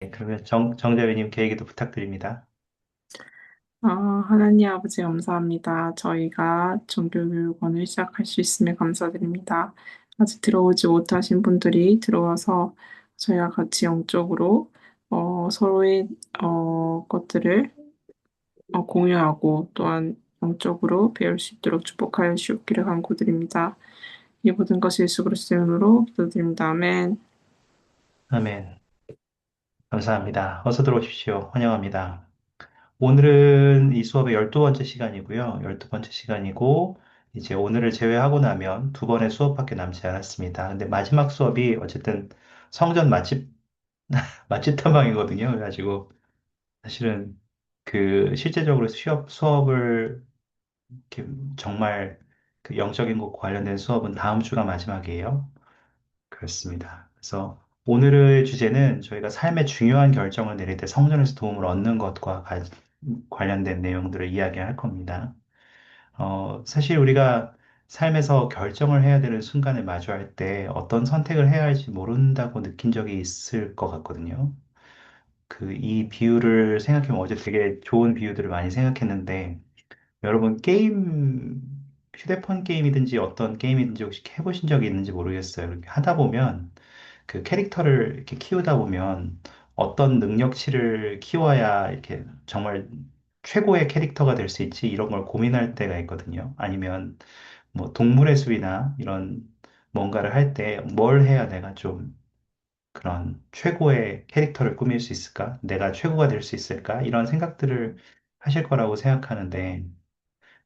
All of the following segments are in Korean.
네, 그러면 정대위님 계획도 부탁드립니다. 아, 하나님 아버지 감사합니다. 저희가 종교교육원을 시작할 수 있음에 감사드립니다. 아직 들어오지 못하신 분들이 들어와서 저희가 같이 영적으로 서로의 것들을 공유하고 또한 영적으로 배울 수 있도록 축복하여 주옵기를 간구드립니다. 이 모든 것을 예수 그리스도의 이름으로 기도드립니다. 아멘. 아멘. 감사합니다. 어서 들어오십시오. 환영합니다. 오늘은 이 수업의 12번째 시간이고요. 12번째 시간이고, 이제 오늘을 제외하고 나면 두 번의 수업밖에 남지 않았습니다. 근데 마지막 수업이 어쨌든 성전 맛집 탐방이거든요. 그래가지고 사실은 그 실제적으로 수업을 이렇게 정말 그 영적인 것과 관련된 수업은 다음 주가 마지막이에요. 그렇습니다. 그래서 오늘의 주제는 저희가 삶의 중요한 결정을 내릴 때 성전에서 도움을 얻는 것과 관련된 내용들을 이야기할 겁니다. 사실 우리가 삶에서 결정을 해야 되는 순간을 마주할 때 어떤 선택을 해야 할지 모른다고 느낀 적이 있을 것 같거든요. 이 비유를 생각해보면 어제 되게 좋은 비유들을 많이 생각했는데, 여러분 휴대폰 게임이든지 어떤 게임이든지 혹시 해보신 적이 있는지 모르겠어요. 이렇게 하다 보면 그 캐릭터를 이렇게 키우다 보면 어떤 능력치를 키워야 이렇게 정말 최고의 캐릭터가 될 수 있지 이런 걸 고민할 때가 있거든요. 아니면 뭐 동물의 숲이나 이런 뭔가를 할 때 뭘 해야 내가 좀 그런 최고의 캐릭터를 꾸밀 수 있을까? 내가 최고가 될 수 있을까? 이런 생각들을 하실 거라고 생각하는데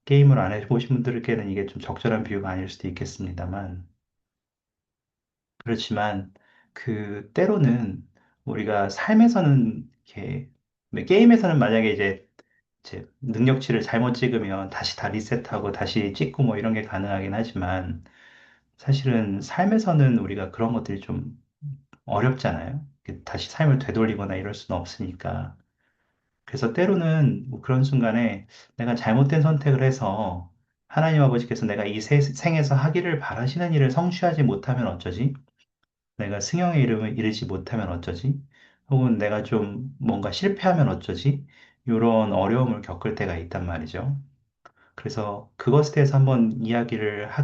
게임을 안 해보신 분들께는 이게 좀 적절한 비유가 아닐 수도 있겠습니다만 그렇지만 때로는 우리가 삶에서는 이렇게 게임에서는 만약에 이제 능력치를 잘못 찍으면 다시 다 리셋하고 다시 찍고 뭐 이런 게 가능하긴 하지만 사실은 삶에서는 우리가 그런 것들이 좀 어렵잖아요. 다시 삶을 되돌리거나 이럴 수는 없으니까. 그래서 때로는 뭐 그런 순간에 내가 잘못된 선택을 해서 하나님 아버지께서 내가 이 생에서 하기를 바라시는 일을 성취하지 못하면 어쩌지? 내가 승형의 이름을 이르지 못하면 어쩌지? 혹은 내가 좀 뭔가 실패하면 어쩌지? 이런 어려움을 겪을 때가 있단 말이죠. 그래서 그것에 대해서 한번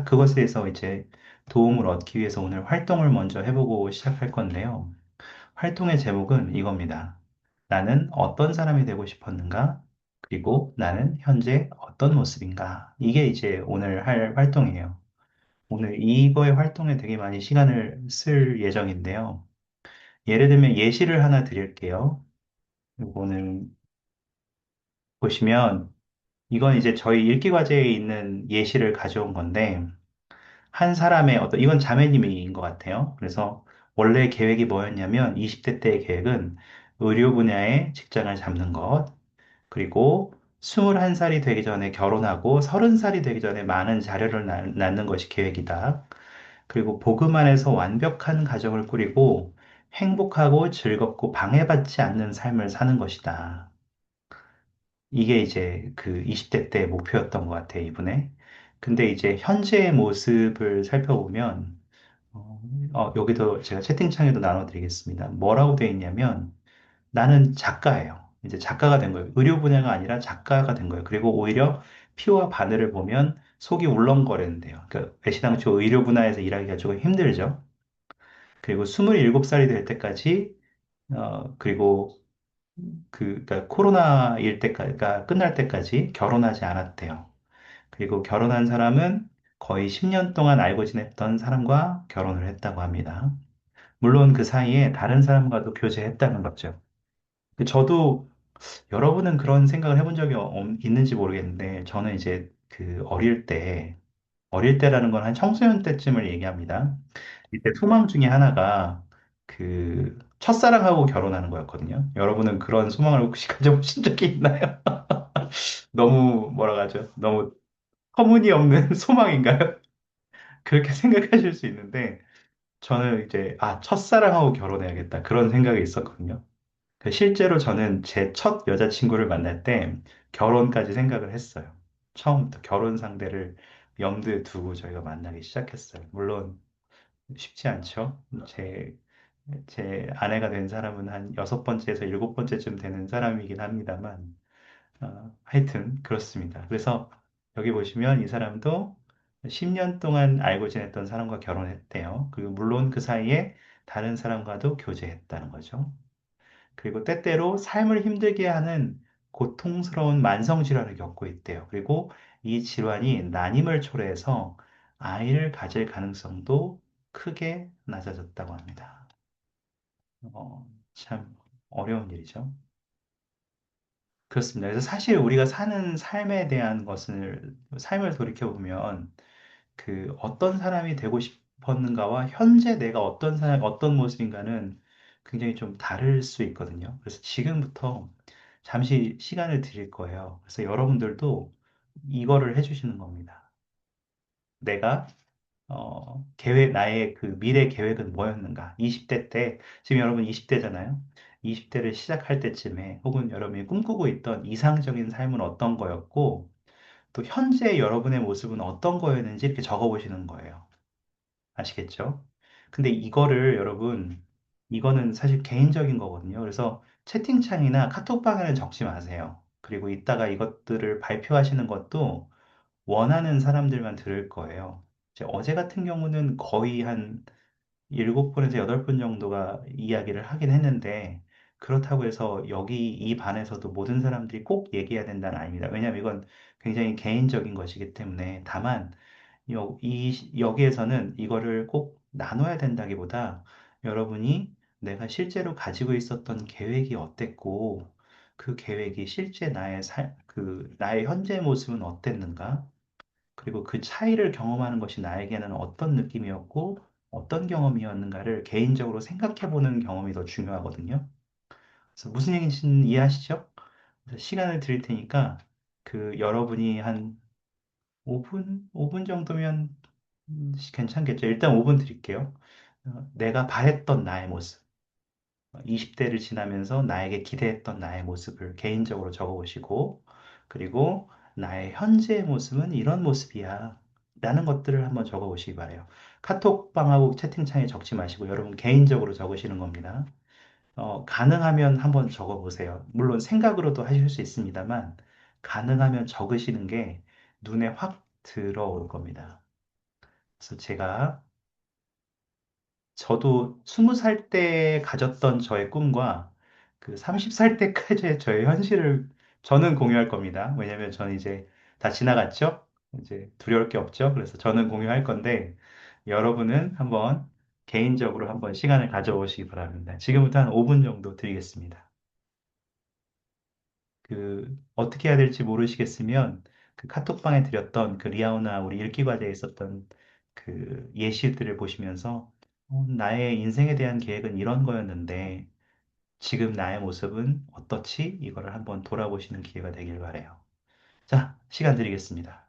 그것에 대해서 이제 도움을 얻기 위해서 오늘 활동을 먼저 해보고 시작할 건데요. 활동의 제목은 이겁니다. 나는 어떤 사람이 되고 싶었는가? 그리고 나는 현재 어떤 모습인가? 이게 이제 오늘 할 활동이에요. 오늘 이거의 활동에 되게 많이 시간을 쓸 예정인데요. 예를 들면 예시를 하나 드릴게요. 이거는 보시면 이건 이제 저희 읽기 과제에 있는 예시를 가져온 건데 한 사람의 이건 자매님인 것 같아요. 그래서 원래 계획이 뭐였냐면 20대 때의 계획은 의료 분야에 직장을 잡는 것, 그리고 21살이 되기 전에 결혼하고 30살이 되기 전에 많은 자녀를 낳는 것이 계획이다. 그리고 복음 안에서 완벽한 가정을 꾸리고 행복하고 즐겁고 방해받지 않는 삶을 사는 것이다. 이게 이제 그 20대 때 목표였던 것 같아요, 이분의. 근데 이제 현재의 모습을 살펴보면, 어, 여기도 제가 채팅창에도 나눠드리겠습니다. 뭐라고 되어 있냐면, 나는 작가예요. 이제 작가가 된 거예요. 의료 분야가 아니라 작가가 된 거예요. 그리고 오히려 피와 바늘을 보면 속이 울렁거리는데요. 그러니까 애시당초 의료 분야에서 일하기가 조금 힘들죠. 그리고 27살이 될 때까지, 그리고 그러니까 코로나일 때가 끝날 때까지 결혼하지 않았대요. 그리고 결혼한 사람은 거의 10년 동안 알고 지냈던 사람과 결혼을 했다고 합니다. 물론 그 사이에 다른 사람과도 교제했다는 거죠. 저도 여러분은 그런 생각을 해본 적이 있는지 모르겠는데, 저는 이제 어릴 때라는 건 한 청소년 때쯤을 얘기합니다. 이때 소망 중에 하나가 첫사랑하고 결혼하는 거였거든요. 여러분은 그런 소망을 혹시 가져보신 적이 있나요? 너무 뭐라 하죠? 너무 터무니없는 소망인가요? 그렇게 생각하실 수 있는데, 저는 이제, 첫사랑하고 결혼해야겠다. 그런 생각이 있었거든요. 실제로 저는 제 첫 여자친구를 만날 때 결혼까지 생각을 했어요. 처음부터 결혼 상대를 염두에 두고 저희가 만나기 시작했어요. 물론 쉽지 않죠. 제 아내가 된 사람은 한 여섯 번째에서 일곱 번째쯤 되는 사람이긴 합니다만, 하여튼 그렇습니다. 그래서 여기 보시면 이 사람도 10년 동안 알고 지냈던 사람과 결혼했대요. 그리고 물론 그 사이에 다른 사람과도 교제했다는 거죠. 그리고 때때로 삶을 힘들게 하는 고통스러운 만성 질환을 겪고 있대요. 그리고 이 질환이 난임을 초래해서 아이를 가질 가능성도 크게 낮아졌다고 합니다. 참 어려운 일이죠. 그렇습니다. 그래서 사실 우리가 사는 삶에 대한 것을, 삶을 돌이켜보면 그 어떤 사람이 되고 싶었는가와 현재 내가 어떤 사람, 어떤 모습인가는 굉장히 좀 다를 수 있거든요. 그래서 지금부터 잠시 시간을 드릴 거예요. 그래서 여러분들도 이거를 해주시는 겁니다. 내가 나의 그 미래 계획은 뭐였는가? 20대 때, 지금 여러분 20대잖아요? 20대를 시작할 때쯤에, 혹은 여러분이 꿈꾸고 있던 이상적인 삶은 어떤 거였고, 또 현재 여러분의 모습은 어떤 거였는지 이렇게 적어보시는 거예요. 아시겠죠? 근데 이거를 여러분, 이거는 사실 개인적인 거거든요. 그래서 채팅창이나 카톡방에는 적지 마세요. 그리고 이따가 이것들을 발표하시는 것도 원하는 사람들만 들을 거예요. 이제 어제 같은 경우는 거의 한 7분에서 8분 정도가 이야기를 하긴 했는데, 그렇다고 해서 여기 이 반에서도 모든 사람들이 꼭 얘기해야 된다는 아닙니다. 왜냐하면 이건 굉장히 개인적인 것이기 때문에, 다만, 여기에서는 이거를 꼭 나눠야 된다기보다 여러분이 내가 실제로 가지고 있었던 계획이 어땠고, 그 계획이 실제 나의 현재 모습은 어땠는가? 그리고 그 차이를 경험하는 것이 나에게는 어떤 느낌이었고, 어떤 경험이었는가를 개인적으로 생각해 보는 경험이 더 중요하거든요. 그래서 무슨 얘기인지는 이해하시죠? 그래서 시간을 드릴 테니까, 여러분이 한 5분 정도면 괜찮겠죠. 일단 5분 드릴게요. 내가 바랬던 나의 모습. 20대를 지나면서 나에게 기대했던 나의 모습을 개인적으로 적어보시고, 그리고 나의 현재의 모습은 이런 모습이야. 라는 것들을 한번 적어보시기 바래요. 카톡방하고 채팅창에 적지 마시고 여러분 개인적으로 적으시는 겁니다. 가능하면 한번 적어보세요. 물론 생각으로도 하실 수 있습니다만, 가능하면 적으시는 게 눈에 확 들어올 겁니다. 그래서 저도 20살 때 가졌던 저의 꿈과 그 30살 때까지의 저의 현실을 저는 공유할 겁니다. 왜냐면 저는 이제 다 지나갔죠? 이제 두려울 게 없죠? 그래서 저는 공유할 건데 여러분은 한번 개인적으로 한번 시간을 가져보시기 바랍니다. 지금부터 한 5분 정도 드리겠습니다. 어떻게 해야 될지 모르시겠으면 그 카톡방에 드렸던 그 리아오나 우리 읽기 과제에 있었던 그 예시들을 보시면서 나의 인생에 대한 계획은 이런 거였는데 지금 나의 모습은 어떻지? 이거를 한번 돌아보시는 기회가 되길 바래요. 자, 시간 드리겠습니다.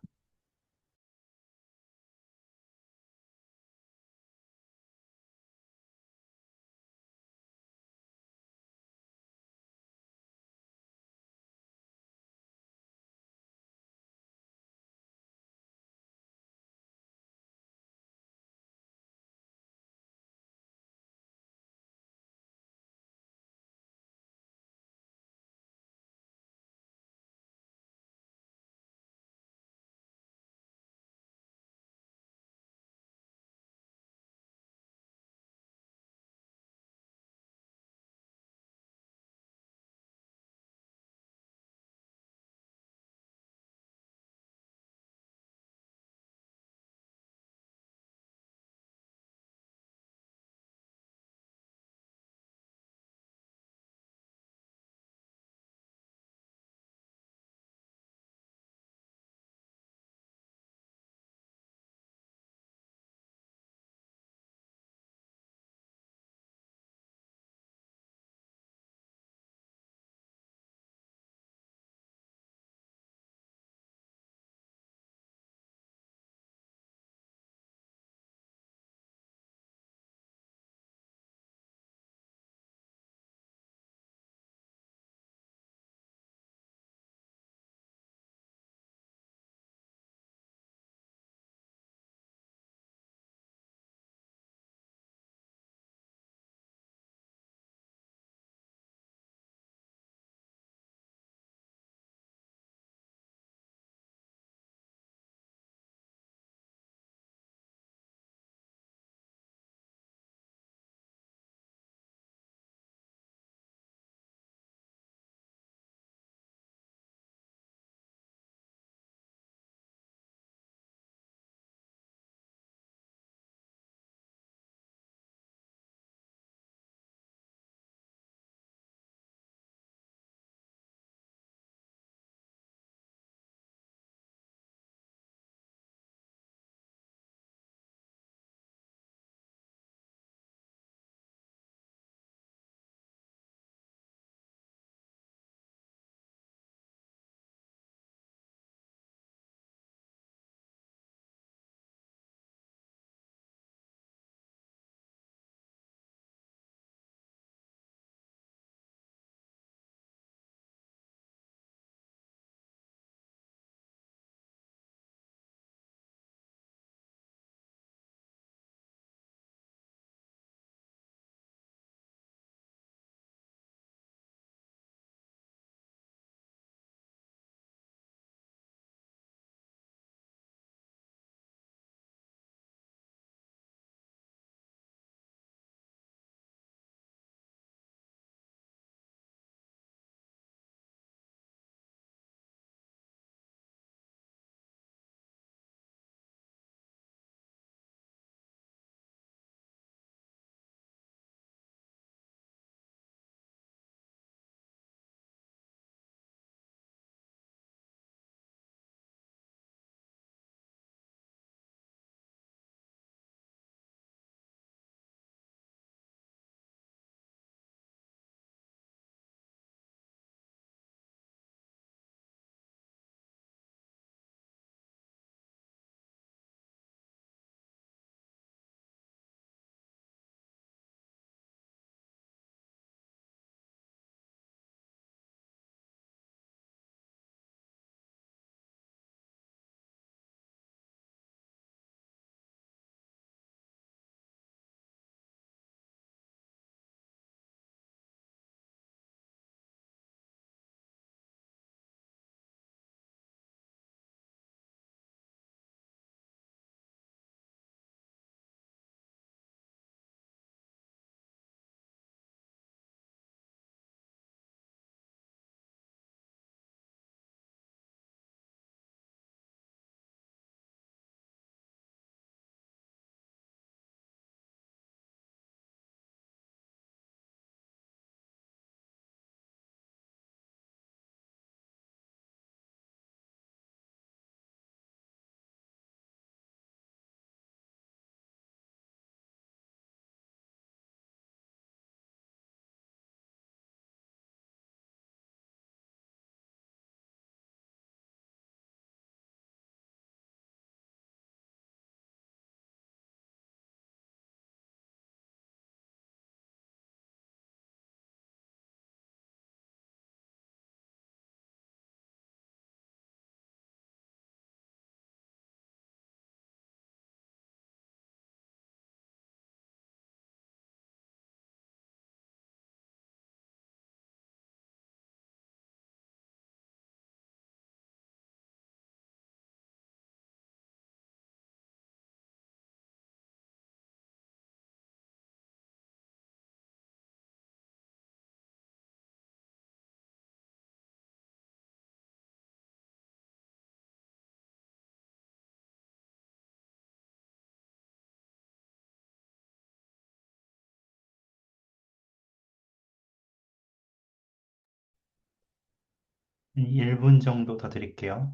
1분 정도 더 드릴게요.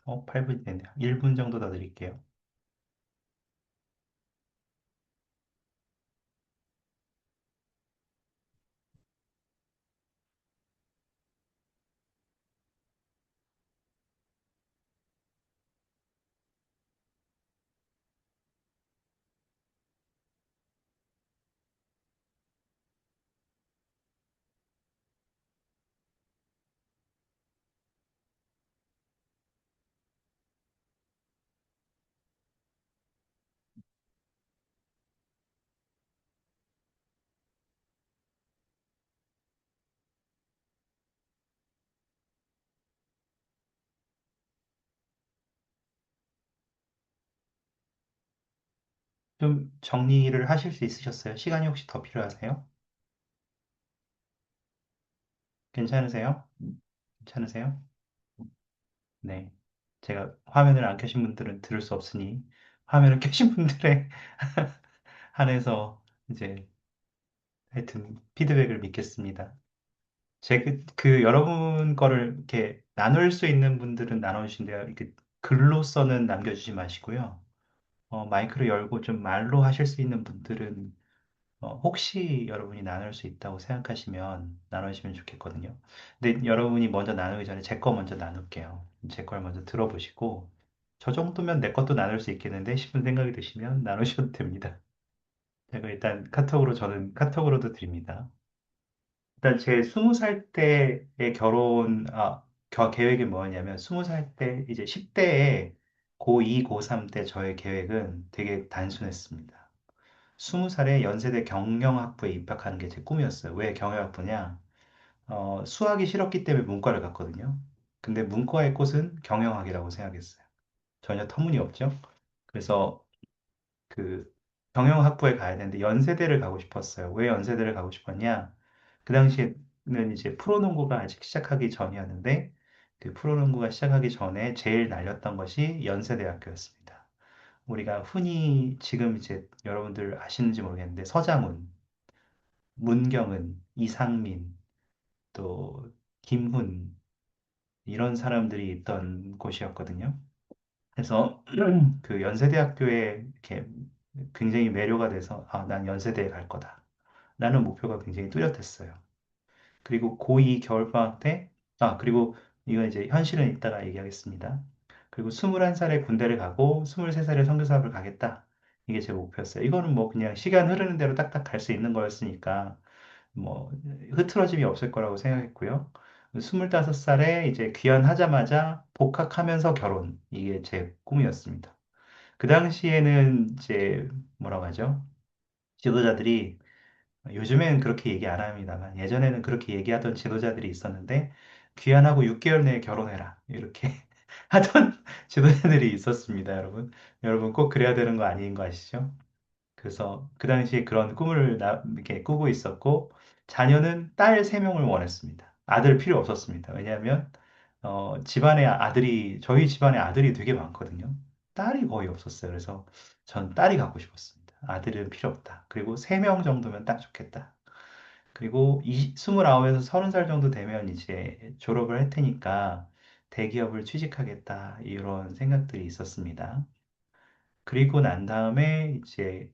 8분이 됐네요. 1분 정도 더 드릴게요. 좀 정리를 하실 수 있으셨어요? 시간이 혹시 더 필요하세요? 괜찮으세요? 괜찮으세요? 네. 제가 화면을 안 켜신 분들은 들을 수 없으니 화면을 켜신 분들에 한해서 이제 하여튼 피드백을 믿겠습니다. 그 여러분 거를 이렇게 나눌 수 있는 분들은 나눠주신대요. 이렇게 글로서는 남겨주지 마시고요. 마이크를 열고 좀 말로 하실 수 있는 분들은 혹시 여러분이 나눌 수 있다고 생각하시면 나누시면 좋겠거든요. 근데 여러분이 먼저 나누기 전에 제 거 먼저 나눌게요. 제 걸 먼저 들어보시고 저 정도면 내 것도 나눌 수 있겠는데 싶은 생각이 드시면 나누셔도 됩니다. 제가 일단 저는 카톡으로도 드립니다. 일단 제 20살 때의 계획이 뭐였냐면 20살 때 이제 10대에 고2, 고3 때 저의 계획은 되게 단순했습니다. 20살에 연세대 경영학부에 입학하는 게 제 꿈이었어요. 왜 경영학부냐? 수학이 싫었기 때문에 문과를 갔거든요. 근데 문과의 꽃은 경영학이라고 생각했어요. 전혀 터무니없죠? 그래서 그 경영학부에 가야 되는데 연세대를 가고 싶었어요. 왜 연세대를 가고 싶었냐? 그 당시에는 이제 프로농구가 아직 시작하기 전이었는데 그 프로농구가 시작하기 전에 제일 날렸던 것이 연세대학교였습니다. 우리가 흔히 지금 이제 여러분들 아시는지 모르겠는데 서장훈, 문경은, 이상민, 또 김훈 이런 사람들이 있던 곳이었거든요. 그래서 그 연세대학교에 이렇게 굉장히 매료가 돼서 난 연세대에 갈 거다. 라는 목표가 굉장히 뚜렷했어요. 그리고 고2 겨울방학 때, 그리고 이건 이제 현실은 이따가 얘기하겠습니다. 그리고 21살에 군대를 가고 23살에 선교사업을 가겠다. 이게 제 목표였어요. 이거는 뭐 그냥 시간 흐르는 대로 딱딱 갈 수 있는 거였으니까 뭐 흐트러짐이 없을 거라고 생각했고요. 25살에 이제 귀환하자마자 복학하면서 결혼. 이게 제 꿈이었습니다. 그 당시에는 이제 뭐라고 하죠? 지도자들이 요즘엔 그렇게 얘기 안 합니다만 예전에는 그렇게 얘기하던 지도자들이 있었는데 귀환하고 6개월 내에 결혼해라. 이렇게 하던 지도자들이 있었습니다, 여러분. 여러분 꼭 그래야 되는 거 아닌 거 아시죠? 그래서 그 당시에 그런 꿈을 이렇게 꾸고 있었고, 자녀는 딸 3명을 원했습니다. 아들 필요 없었습니다. 왜냐하면, 저희 집안에 아들이 되게 많거든요. 딸이 거의 없었어요. 그래서 전 딸이 갖고 싶었습니다. 아들은 필요 없다. 그리고 3명 정도면 딱 좋겠다. 그리고 29에서 30살 정도 되면 이제 졸업을 할 테니까 대기업을 취직하겠다. 이런 생각들이 있었습니다. 그리고 난 다음에 이제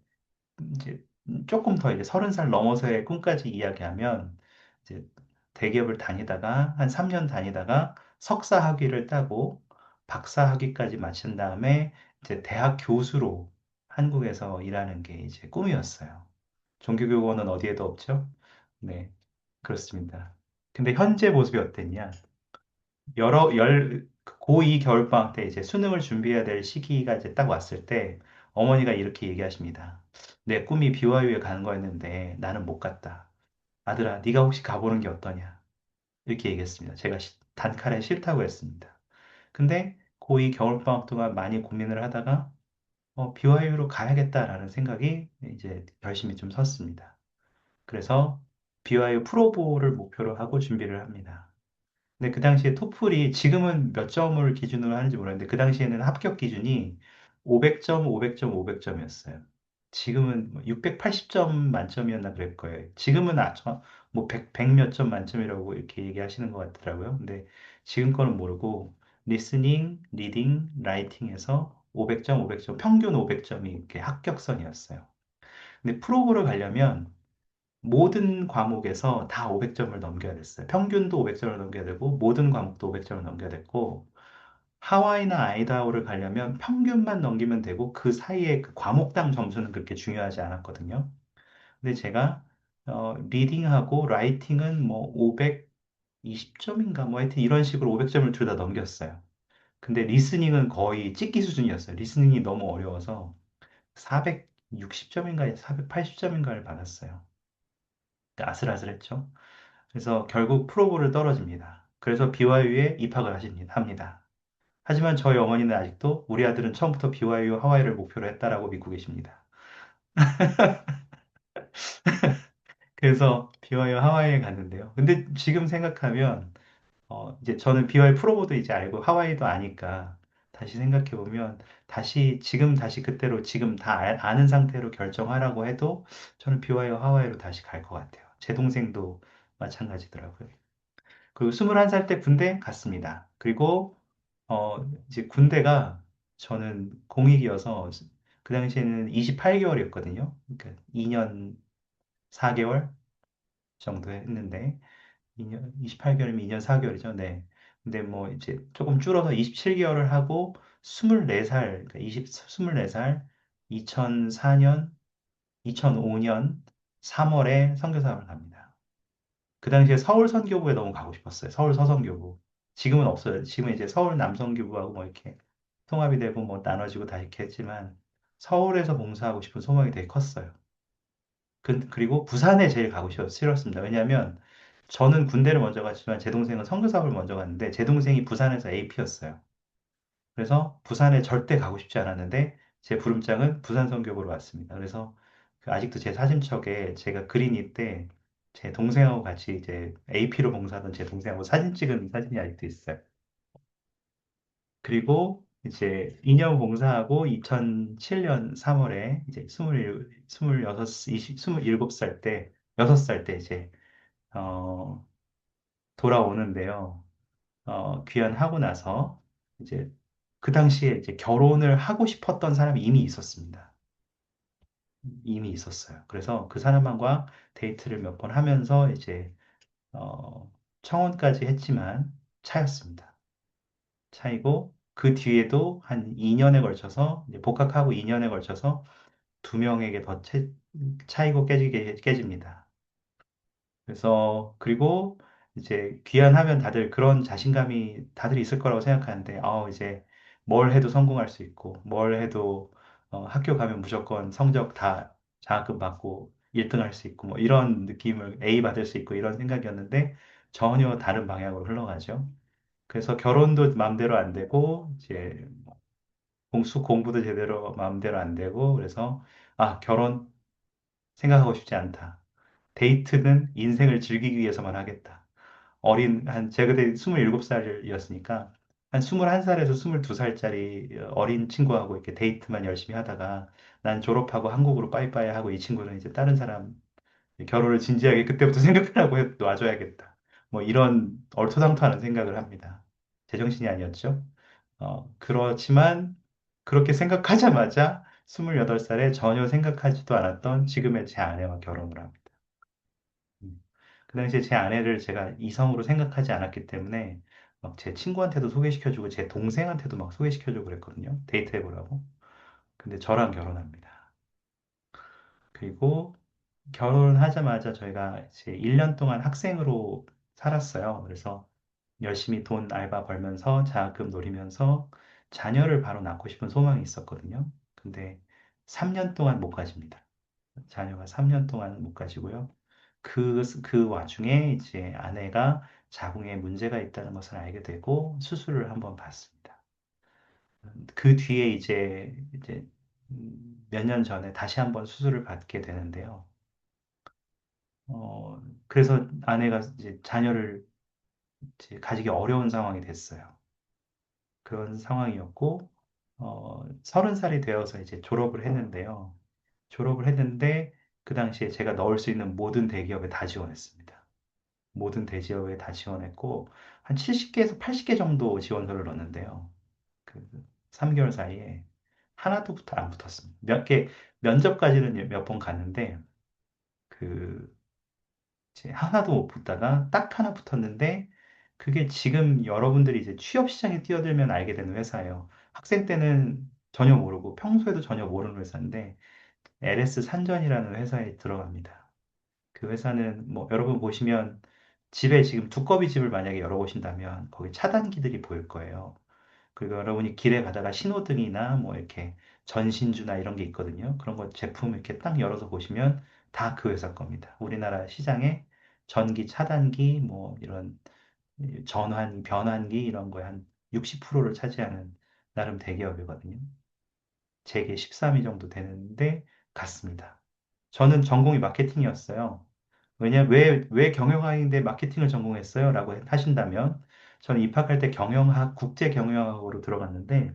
조금 더 이제 30살 넘어서의 꿈까지 이야기하면 이제 대기업을 다니다가 한 3년 다니다가 석사 학위를 따고 박사 학위까지 마친 다음에 이제 대학 교수로 한국에서 일하는 게 이제 꿈이었어요. 종교교권은 어디에도 없죠? 네, 그렇습니다. 근데 현재 모습이 어땠냐? 고2 겨울방학 때 이제 수능을 준비해야 될 시기가 이제 딱 왔을 때 어머니가 이렇게 얘기하십니다. 내 꿈이 BYU에 가는 거였는데 나는 못 갔다. 아들아, 네가 혹시 가보는 게 어떠냐? 이렇게 얘기했습니다. 제가 단칼에 싫다고 했습니다. 근데 고2 겨울방학 동안 많이 고민을 하다가 BYU로 가야겠다라는 생각이 이제 결심이 좀 섰습니다. 그래서 BYU 프로보를 목표로 하고 준비를 합니다. 근데 그 당시에 토플이 지금은 몇 점을 기준으로 하는지 모르겠는데 그 당시에는 합격 기준이 500점, 500점, 500점이었어요. 지금은 680점 만점이었나 그럴 거예요. 지금은 뭐 100 몇 점 만점이라고 이렇게 얘기하시는 것 같더라고요. 근데 지금 거는 모르고 리스닝, 리딩, 라이팅에서 500점, 500점, 평균 500점이 이렇게 합격선이었어요. 근데 프로보를 가려면 모든 과목에서 다 500점을 넘겨야 됐어요. 평균도 500점을 넘겨야 되고 모든 과목도 500점을 넘겨야 됐고 하와이나 아이다호를 가려면 평균만 넘기면 되고 그 사이에 그 과목당 점수는 그렇게 중요하지 않았거든요. 근데 제가 리딩하고 라이팅은 뭐 520점인가 뭐 하여튼 이런 식으로 500점을 둘 다 넘겼어요. 근데 리스닝은 거의 찍기 수준이었어요. 리스닝이 너무 어려워서 460점인가 480점인가를 받았어요. 아슬아슬했죠. 그래서 결국 프로보를 떨어집니다. 그래서 BYU에 입학을 합니다. 하지만 저희 어머니는 아직도 우리 아들은 처음부터 BYU 하와이를 목표로 했다라고 믿고 계십니다. 그래서 BYU 하와이에 갔는데요. 근데 지금 생각하면 이제 저는 BYU 프로보도 이제 알고 하와이도 아니까 다시 생각해 보면 지금 다시 그때로 지금 다 아는 상태로 결정하라고 해도 저는 BYU 하와이로 다시 갈 것 같아요. 제 동생도 마찬가지더라고요. 그리고 21살 때 군대 갔습니다. 그리고 이제 군대가 저는 공익이어서 그 당시에는 28개월이었거든요. 그러니까 2년 4개월 정도 했는데 2년 28개월이면 2년 4개월이죠. 네. 근데 뭐 이제 조금 줄어서 27개월을 하고 24살, 그러니까 24살 2004년 2005년 3월에 선교사를 갑니다. 그 당시에 서울 선교부에 너무 가고 싶었어요. 서울 서선교부. 지금은 없어요. 지금은 이제 서울 남선교부하고 뭐 이렇게 통합이 되고 뭐 나눠지고 다 이렇게 했지만 서울에서 봉사하고 싶은 소망이 되게 컸어요. 그리고 부산에 제일 가고 싫었습니다. 왜냐하면 저는 군대를 먼저 갔지만 제 동생은 선교사업을 먼저 갔는데 제 동생이 부산에서 AP였어요. 그래서 부산에 절대 가고 싶지 않았는데 제 부름장은 부산 선교부로 왔습니다. 그래서 그 아직도 제 사진첩에 제가 그린이 때 제 동생하고 같이 이제 AP로 봉사하던 제 동생하고 사진 찍은 사진이 아직도 있어요. 그리고 이제 2년 봉사하고 2007년 3월에 이제 26, 27살 때, 6살 때 이제, 어, 돌아오는데요. 귀환하고 나서 이제 그 당시에 이제 결혼을 하고 싶었던 사람이 이미 있었습니다. 이미 있었어요. 그래서 그 사람과 데이트를 몇 번 하면서 이제, 청혼까지 했지만 차였습니다. 차이고 그 뒤에도 한 2년에 걸쳐서 이제 복학하고 2년에 걸쳐서 두 명에게 더 차이고 깨집니다. 그래서 그리고 이제 귀환하면 다들 그런 자신감이 다들 있을 거라고 생각하는데 이제 뭘 해도 성공할 수 있고 뭘 해도 학교 가면 무조건 성적 다 장학금 받고 1등 할 수 있고 뭐 이런 느낌을 A 받을 수 있고 이런 생각이었는데 전혀 다른 방향으로 흘러가죠. 그래서 결혼도 마음대로 안 되고 이제 공부도 제대로 마음대로 안 되고 그래서 결혼 생각하고 싶지 않다. 데이트는 인생을 즐기기 위해서만 하겠다. 제가 그때 27살이었으니까 한 21살에서 22살짜리 어린 친구하고 이렇게 데이트만 열심히 하다가 난 졸업하고 한국으로 빠이빠이 하고 이 친구는 이제 다른 사람 결혼을 진지하게 그때부터 생각하라고 놔줘야겠다. 뭐 이런 얼토당토하는 생각을 합니다. 제정신이 아니었죠. 그렇지만 그렇게 생각하자마자 28살에 전혀 생각하지도 않았던 지금의 제 아내와 결혼을 합니다. 음. 그 당시에 제 아내를 제가 이성으로 생각하지 않았기 때문에 막 제 친구한테도 소개시켜주고 제 동생한테도 막 소개시켜주고 그랬거든요. 데이트해보라고. 근데 저랑 결혼합니다. 그리고 결혼하자마자 저희가 이제 1년 동안 학생으로 살았어요. 그래서 열심히 돈 알바 벌면서 자금 노리면서 자녀를 바로 낳고 싶은 소망이 있었거든요. 근데 3년 동안 못 가집니다. 자녀가 3년 동안 못 가지고요. 그 와중에 이제 아내가 자궁에 문제가 있다는 것을 알게 되고 수술을 한번 받습니다. 그 뒤에 이제 몇 년 전에 다시 한번 수술을 받게 되는데요. 그래서 아내가 이제 자녀를 이제 가지기 어려운 상황이 됐어요. 그런 상황이었고, 30살이 되어서 이제 졸업을 했는데요. 졸업을 했는데, 그 당시에 제가 넣을 수 있는 모든 대기업에 다 지원했습니다. 모든 대지업에 다 지원했고, 한 70개에서 80개 정도 지원서를 넣었는데요. 그 3개월 사이에 하나도 안 붙었습니다. 면접까지는 몇 번 갔는데, 그, 이제 하나도 못 붙다가 딱 하나 붙었는데, 그게 지금 여러분들이 이제 취업 시장에 뛰어들면 알게 되는 회사예요. 학생 때는 전혀 모르고 평소에도 전혀 모르는 회사인데, LS 산전이라는 회사에 들어갑니다. 그 회사는 뭐 여러분 보시면 집에 지금 두꺼비 집을 만약에 열어보신다면 거기 차단기들이 보일 거예요. 그리고 여러분이 길에 가다가 신호등이나 뭐 이렇게 전신주나 이런 게 있거든요. 그런 거 제품 이렇게 딱 열어서 보시면 다 그 회사 겁니다. 우리나라 시장에 전기 차단기 뭐 이런 변환기 이런 거에 한 60%를 차지하는 나름 대기업이거든요. 제게 13위 정도 되는데 갔습니다. 저는 전공이 마케팅이었어요. 왜 경영학인데 마케팅을 전공했어요? 라고 하신다면, 저는 입학할 때 경영학, 국제 경영학으로 들어갔는데,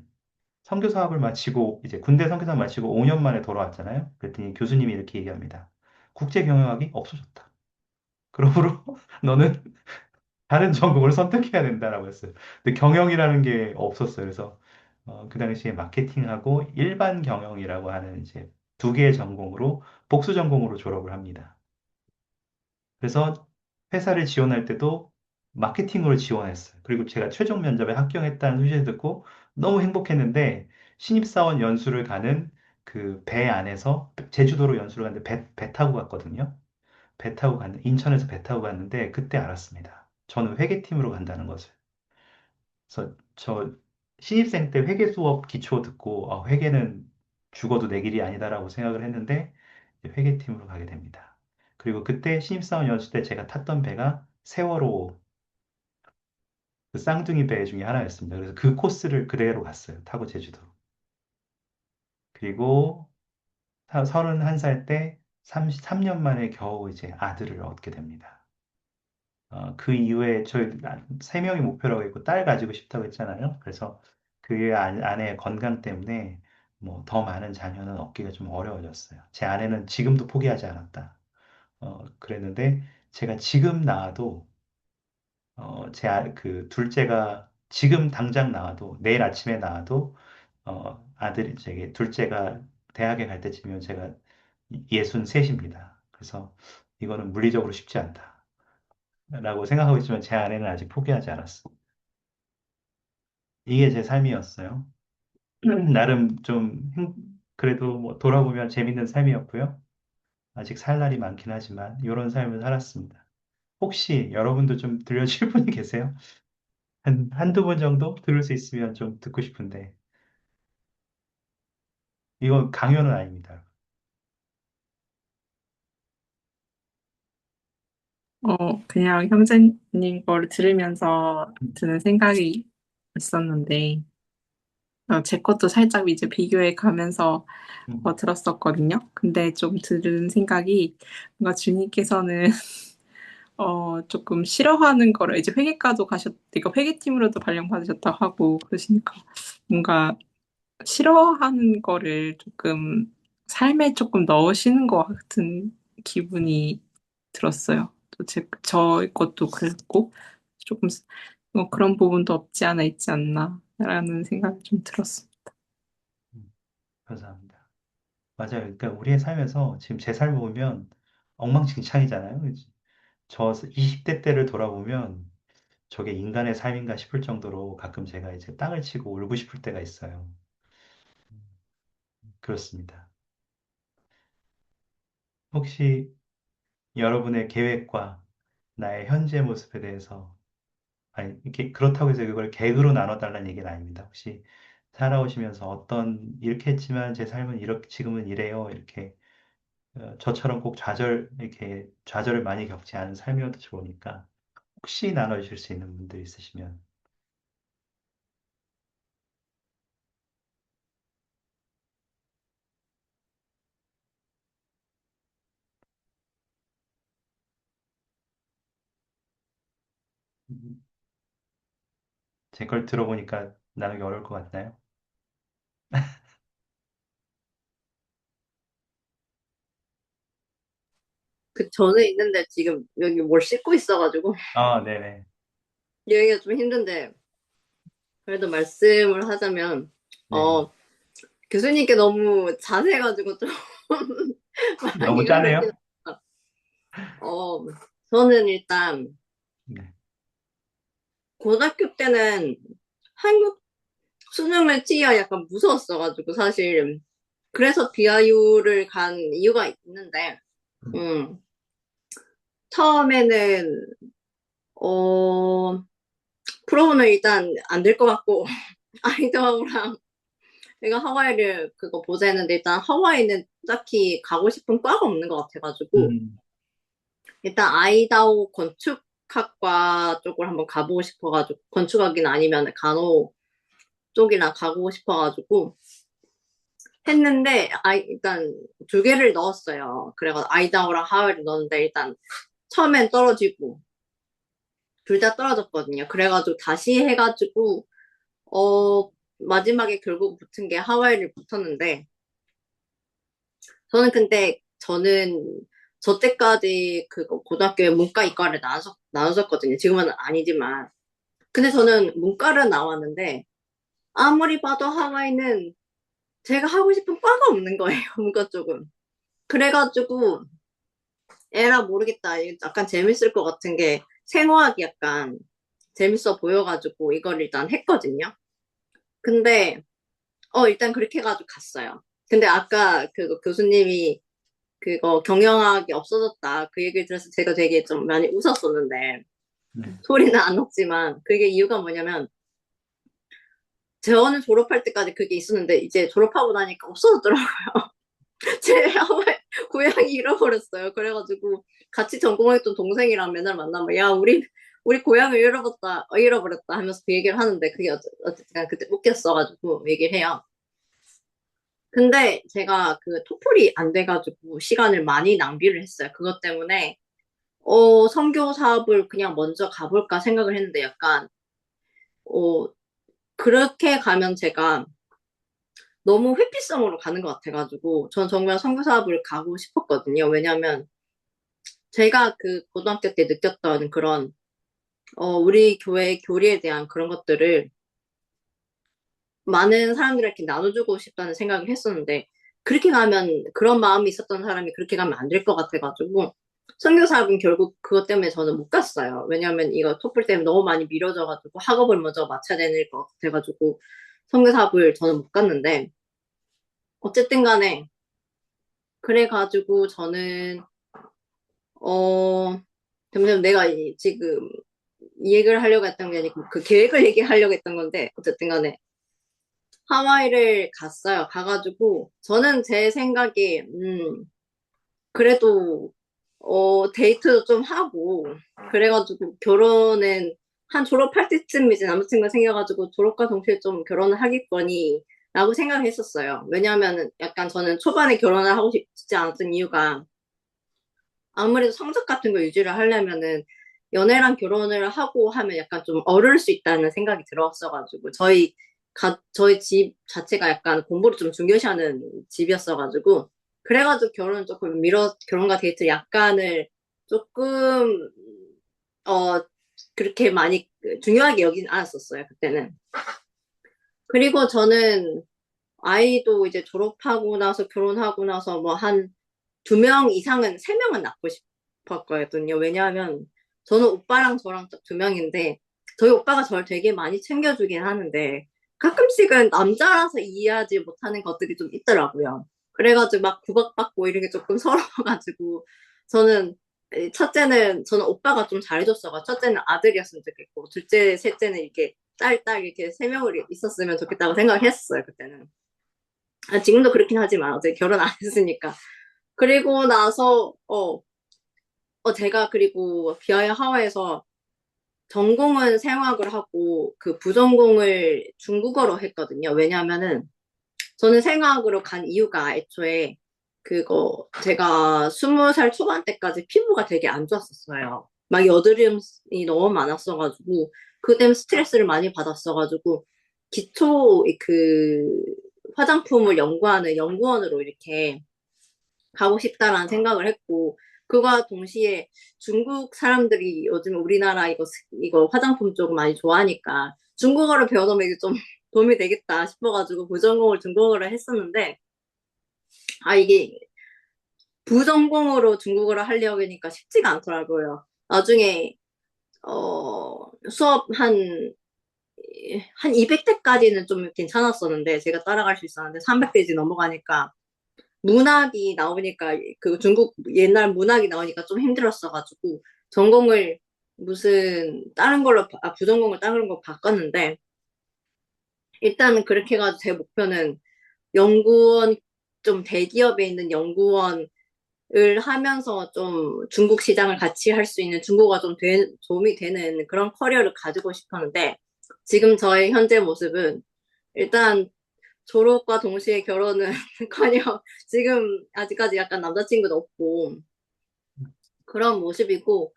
선교사학을 마치고, 이제 군대 선교사 마치고 5년 만에 돌아왔잖아요. 그랬더니 교수님이 이렇게 얘기합니다. 국제 경영학이 없어졌다. 그러므로 너는 다른 전공을 선택해야 된다라고 했어요. 근데 경영이라는 게 없었어요. 그래서 그 당시에 마케팅하고 일반 경영이라고 하는 이제 두 개의 전공으로 복수 전공으로 졸업을 합니다. 그래서 회사를 지원할 때도 마케팅으로 지원했어요. 그리고 제가 최종 면접에 합격했다는 소식을 듣고 너무 행복했는데 신입사원 연수를 가는 그 배 안에서 제주도로 연수를 갔는데 배 타고 갔거든요. 인천에서 배 타고 갔는데 그때 알았습니다. 저는 회계팀으로 간다는 것을. 그래서 저 신입생 때 회계 수업 기초 듣고 회계는 죽어도 내 길이 아니다라고 생각을 했는데 이제 회계팀으로 가게 됩니다. 그리고 그때 신입사원 연수 때 제가 탔던 배가 세월호 그 쌍둥이 배 중에 하나였습니다. 그래서 그 코스를 그대로 갔어요. 타고 제주도. 그리고 31살 때 33년 만에 겨우 이제 아들을 얻게 됩니다. 그 이후에 저희 세 명이 목표라고 했고 딸 가지고 싶다고 했잖아요. 그래서 그 아내의 건강 때문에 뭐 더 많은 자녀는 얻기가 좀 어려워졌어요. 제 아내는 지금도 포기하지 않았다. 그랬는데 제가 지금 낳아도 그 둘째가 지금 당장 낳아도 내일 아침에 낳아도 아들이 제게 둘째가 대학에 갈 때쯤이면 제가 63입니다. 그래서 이거는 물리적으로 쉽지 않다. 라고 생각하고 있지만 제 아내는 아직 포기하지 않았어. 이게 제 삶이었어요. 나름 좀 그래도 뭐 돌아보면 재밌는 삶이었고요. 아직 살 날이 많긴 하지만 이런 삶을 살았습니다. 혹시 여러분도 좀 들려줄 분이 계세요? 한두 번 정도 들을 수 있으면 좀 듣고 싶은데 이거 강요는 아닙니다. 그냥 형제님 거를 들으면서 드는 생각이 있었는데, 제 것도 살짝 이제 비교해 가면서 음, 들었었거든요. 근데 좀 들은 생각이 뭔가 주님께서는 조금 싫어하는 거를 이제 그러니까 회계팀으로도 발령받으셨다고 하고 그러시니까 뭔가 싫어하는 거를 조금 삶에 조금 넣으시는 것 같은 기분이 들었어요. 저 것도 그랬고 조금 그런 부분도 없지 않아 있지 않나라는 생각이 좀 들었어요. 음, 감사합니다. 맞아요. 그러니까 우리의 삶에서 지금 제 삶을 보면 엉망진창이잖아요. 그치? 저 20대 때를 돌아보면 저게 인간의 삶인가 싶을 정도로 가끔 제가 이제 땅을 치고 울고 싶을 때가 있어요. 그렇습니다. 혹시 여러분의 계획과 나의 현재 모습에 대해서, 아니, 이렇게 그렇다고 해서 이걸 계획으로 나눠달라는 얘기는 아닙니다. 혹시 살아오시면서 이렇게 했지만 제 삶은 이렇게, 지금은 이래요. 이렇게, 저처럼 꼭 이렇게 좌절을 많이 겪지 않은 삶이어도 좋으니까, 혹시 나눠주실 수 있는 분들 있으시면, 제 걸 들어보니까 나누기 어려울 것 같나요? 그 전에 있는데 지금 여기 뭘 씻고 있어가지고 아, 네네. 여기가 좀 힘든데 그래도 말씀을 하자면 네. 어 교수님께 너무 잘해가지고 좀 너무 많이 짜네요? 그렇긴 하다. 어 저는 일단 네. 고등학교 때는 한국 수능을 치기가 약간 무서웠어가지고 사실 그래서 비아유를 간 이유가 있는데 음 처음에는 어 프로는 일단 안 될 것 같고 아이돌랑 내가 하와이를 그거 보자 했는데 일단 하와이는 딱히 가고 싶은 과가 없는 것 같아가지고 음, 일단 아이다호 건축학과 쪽을 한번 가보고 싶어가지고 건축학이나 아니면 간호 쪽이나 가고 싶어가지고 했는데 일단 두 개를 넣었어요. 그래서 아이다호랑 하와이를 넣었는데 일단 처음엔 떨어지고 둘 다 떨어졌거든요. 그래가지고 다시 해가지고 어 마지막에 결국 붙은 게 하와이를 붙었는데 저는 근데 저는 저 때까지 그 고등학교에 문과 이과를 나눴었거든요. 지금은 아니지만. 근데 저는 문과를 나왔는데 아무리 봐도 하와이는 제가 하고 싶은 과가 없는 거예요. 문과 쪽은. 그래가지고 에라 모르겠다. 이거 약간 재밌을 것 같은 게 생화학이 약간 재밌어 보여가지고 이걸 일단 했거든요. 근데 일단 그렇게 해가지고 갔어요. 근데 아까 그 교수님이 그거 경영학이 없어졌다. 그 얘기를 들어서 제가 되게 좀 많이 웃었었는데, 네. 소리는 안 났지만, 그게 이유가 뭐냐면, 재원을 졸업할 때까지 그게 있었는데, 이제 졸업하고 나니까 없어졌더라고요. 제 하와이 고향이 잃어버렸어요. 그래가지고, 같이 전공했던 동생이랑 맨날 만나면, 야, 우리 고향을 잃어버렸다 하면서 그 얘기를 하는데, 그게 어쨌든 그때 웃겼어가지고 얘기를 해요. 근데 제가 그 토플이 안 돼가지고 시간을 많이 낭비를 했어요. 그것 때문에 선교 사업을 그냥 먼저 가볼까 생각을 했는데 약간, 어, 그렇게 가면 제가 너무 회피성으로 가는 것 같아가지고, 전 정말 선교 사업을 가고 싶었거든요. 왜냐면 제가 그 고등학교 때 느꼈던 그런, 우리 교회 교리에 대한 그런 것들을 많은 사람들에게 나눠주고 싶다는 생각을 했었는데, 그렇게 가면, 그런 마음이 있었던 사람이 그렇게 가면 안 될 것 같아가지고, 선교사학은 결국 그것 때문에 저는 못 갔어요. 왜냐면 이거 토플 때문에 너무 많이 미뤄져가지고 학업을 먼저 마쳐야 되는 것 같아가지고, 선교사학을 저는 못 갔는데, 어쨌든 간에, 그래가지고 저는, 어, 점점 내가 지금 이 얘기를 하려고 했던 게 아니고 그 계획을 얘기하려고 했던 건데, 어쨌든 간에, 하와이를 갔어요. 가가지고, 저는 제 생각에, 그래도, 데이트도 좀 하고, 그래가지고 결혼은 한 졸업할 때쯤 이제 남자친구가 생겨가지고 졸업과 동시에 좀 결혼을 하겠거니, 라고 생각을 했었어요. 왜냐하면 약간 저는 초반에 결혼을 하고 싶지 않았던 이유가 아무래도 성적 같은 거 유지를 하려면은 연애랑 결혼을 하고 하면 약간 좀 어려울 수 있다는 생각이 들었어가지고 저희 집 자체가 약간 공부를 좀 중요시하는 집이었어가지고 그래가지고 결혼과 데이트 약간을 조금 어 그렇게 많이 중요하게 여기진 않았었어요 그때는. 그리고 저는 아이도 이제 졸업하고 나서 결혼하고 나서 뭐 한 두 명 이상은, 세 명은 낳고 싶었거든요. 왜냐하면 저는 오빠랑 저랑 딱 두 명인데 저희 오빠가 저를 되게 많이 챙겨주긴 하는데 가끔씩은 남자라서 이해하지 못하는 것들이 좀 있더라고요. 그래가지고 막 구박받고 이런 게 조금 서러워가지고 저는 첫째는 저는 오빠가 좀 잘해줬어가 첫째는 아들이었으면 좋겠고 둘째, 셋째는 이렇게 딸 이렇게 세 명을 있었으면 좋겠다고 생각을 했었어요 그때는. 지금도 그렇긴 하지만 어제 결혼 안 했으니까. 그리고 나서 제가 그리고 비아야 하와이에서 전공은 생화학을 하고 그 부전공을 중국어로 했거든요. 왜냐하면은 저는 생화학으로 간 이유가 애초에 그거 제가 20살 초반 때까지 피부가 되게 안 좋았었어요. 막 여드름이 너무 많았어가지고 그 때문에 스트레스를 많이 받았어가지고 기초 그 화장품을 연구하는 연구원으로 이렇게 가고 싶다라는 생각을 했고 그와 동시에 중국 사람들이 요즘 우리나라 이거 화장품 쪽 많이 좋아하니까 중국어를 배워놓으면 이게 좀 도움이 되겠다 싶어가지고 부전공을 중국어를 했었는데, 이게 부전공으로 중국어를 하려고 하니까 쉽지가 않더라고요. 나중에, 수업 한 200대까지는 좀 괜찮았었는데, 제가 따라갈 수 있었는데, 300대지 넘어가니까, 문학이 나오니까, 그 중국 옛날 문학이 나오니까 좀 힘들었어가지고, 전공을 다른 걸로, 부전공을 다른 걸로 바꿨는데, 일단은 그렇게 해가지고 제 목표는 연구원, 좀 대기업에 있는 연구원을 하면서 좀 중국 시장을 같이 할 수 있는 중국어가 좀 도움이 되는 그런 커리어를 가지고 싶었는데, 지금 저의 현재 모습은 일단 졸업과 동시에 결혼은 커녕 지금 아직까지 약간 남자친구도 없고 그런 모습이고,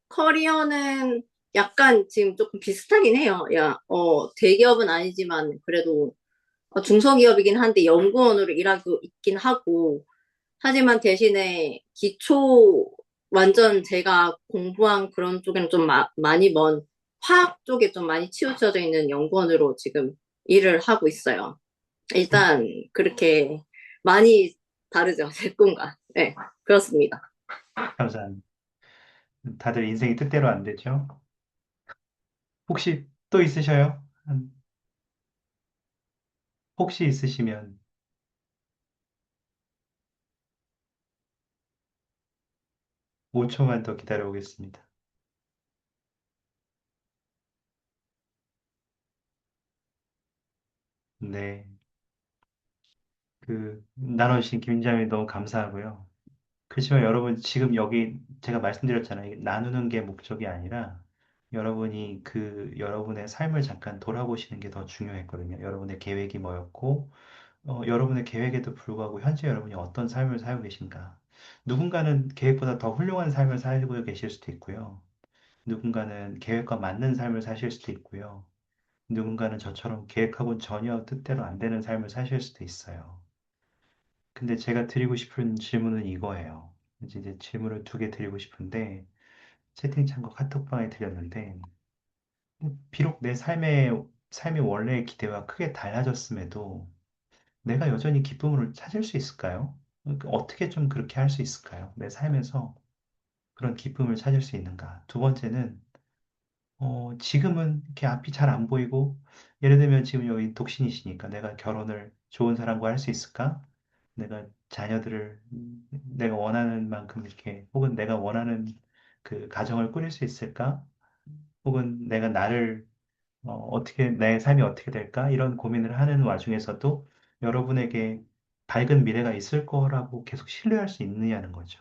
커리어는 약간 지금 조금 비슷하긴 해요. 대기업은 아니지만 그래도 중소기업이긴 한데 연구원으로 일하고 있긴 하고, 하지만 대신에 완전 제가 공부한 그런 쪽에는 좀 많이 먼 화학 쪽에 좀 많이 치우쳐져 있는 연구원으로 지금 일을 하고 있어요. 일단 그렇게 많이 다르죠, 제 꿈과. 네, 그렇습니다. 감사합니다. 다들 인생이 뜻대로 안 되죠? 혹시 또 있으셔요? 혹시 있으시면 5초만 더 기다려 보겠습니다. 네. 나눠주신 김장님 너무 감사하고요. 그렇지만 여러분, 지금 여기 제가 말씀드렸잖아요. 이게 나누는 게 목적이 아니라 여러분이 여러분의 삶을 잠깐 돌아보시는 게 더 중요했거든요. 여러분의 계획이 뭐였고, 여러분의 계획에도 불구하고 현재 여러분이 어떤 삶을 살고 계신가. 누군가는 계획보다 더 훌륭한 삶을 살고 계실 수도 있고요. 누군가는 계획과 맞는 삶을 사실 수도 있고요. 누군가는 저처럼 계획하고는 전혀 뜻대로 안 되는 삶을 사실 수도 있어요. 근데 제가 드리고 싶은 질문은 이거예요. 이제 질문을 두 개 드리고 싶은데, 채팅창과 카톡방에 드렸는데, 비록 내 삶이 원래의 기대와 크게 달라졌음에도 내가 여전히 기쁨을 찾을 수 있을까요? 어떻게 좀 그렇게 할 수 있을까요? 내 삶에서 그런 기쁨을 찾을 수 있는가? 두 번째는, 지금은 이렇게 앞이 잘 안 보이고, 예를 들면 지금 여기 독신이시니까 내가 결혼을 좋은 사람과 할 수 있을까? 내가 자녀들을 내가 원하는 만큼 이렇게, 혹은 내가 원하는 그 가정을 꾸릴 수 있을까? 혹은 내가 어떻게, 내 삶이 어떻게 될까? 이런 고민을 하는 와중에서도 여러분에게 밝은 미래가 있을 거라고 계속 신뢰할 수 있느냐는 거죠.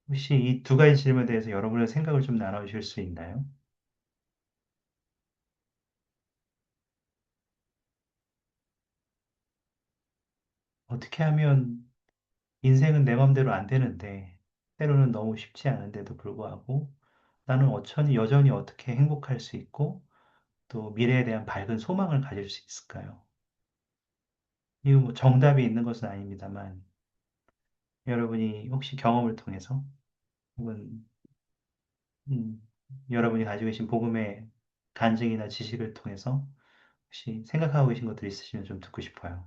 혹시 이 두 가지 질문에 대해서 여러분의 생각을 좀 나눠주실 수 있나요? 어떻게 하면 인생은 내 맘대로 안 되는데, 때로는 너무 쉽지 않은데도 불구하고, 나는 여전히 어떻게 행복할 수 있고, 또 미래에 대한 밝은 소망을 가질 수 있을까요? 이거 뭐 정답이 있는 것은 아닙니다만, 여러분이 혹시 경험을 통해서, 혹은, 음, 여러분이 가지고 계신 복음의 간증이나 지식을 통해서, 혹시 생각하고 계신 것들 있으시면 좀 듣고 싶어요.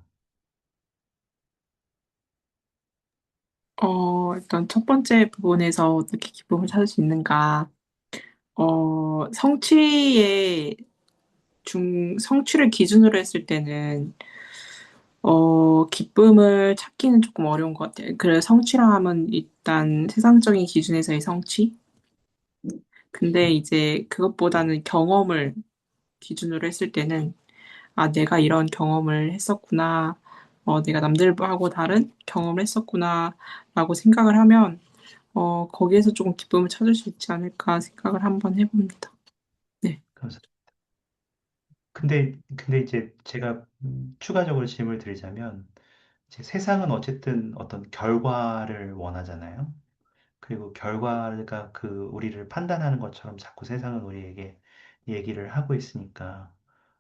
일단 첫 번째 부분에서 어떻게 기쁨을 찾을 수 있는가. 성취의 성취를 기준으로 했을 때는, 기쁨을 찾기는 조금 어려운 것 같아요. 그래, 성취라 하면 일단 세상적인 기준에서의 성취? 근데 이제 그것보다는 경험을 기준으로 했을 때는, 내가 이런 경험을 했었구나. 내가 남들하고 다른 경험을 했었구나. 라고 생각을 하면, 거기에서 조금 기쁨을 찾을 수 있지 않을까 생각을 한번 해봅니다. 네. 감사합니다. 근데 이제 제가 추가적으로 질문을 드리자면, 이제 세상은 어쨌든 어떤 결과를 원하잖아요. 그리고 결과가 우리를 판단하는 것처럼 자꾸 세상은 우리에게 얘기를 하고 있으니까,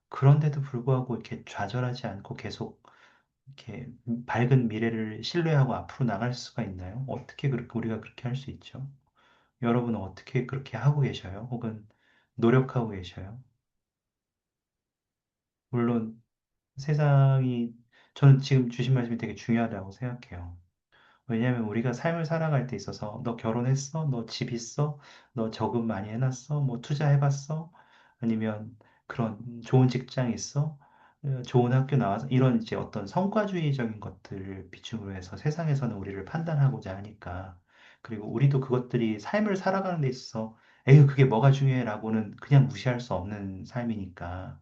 그런데도 불구하고 이렇게 좌절하지 않고 계속 이렇게 밝은 미래를 신뢰하고 앞으로 나갈 수가 있나요? 어떻게 그렇게 우리가 그렇게 할 수 있죠? 여러분은 어떻게 그렇게 하고 계셔요? 혹은 노력하고 계셔요? 물론 세상이 저는 지금 주신 말씀이 되게 중요하다고 생각해요. 왜냐하면 우리가 삶을 살아갈 때 있어서 너 결혼했어? 너 집 있어? 너 저금 많이 해놨어? 뭐 투자해봤어? 아니면 그런 좋은 직장 있어? 좋은 학교 나와서 이런 이제 어떤 성과주의적인 것들을 비중으로 해서 세상에서는 우리를 판단하고자 하니까 그리고 우리도 그것들이 삶을 살아가는 데 있어서 에휴 그게 뭐가 중요해라고는 그냥 무시할 수 없는 삶이니까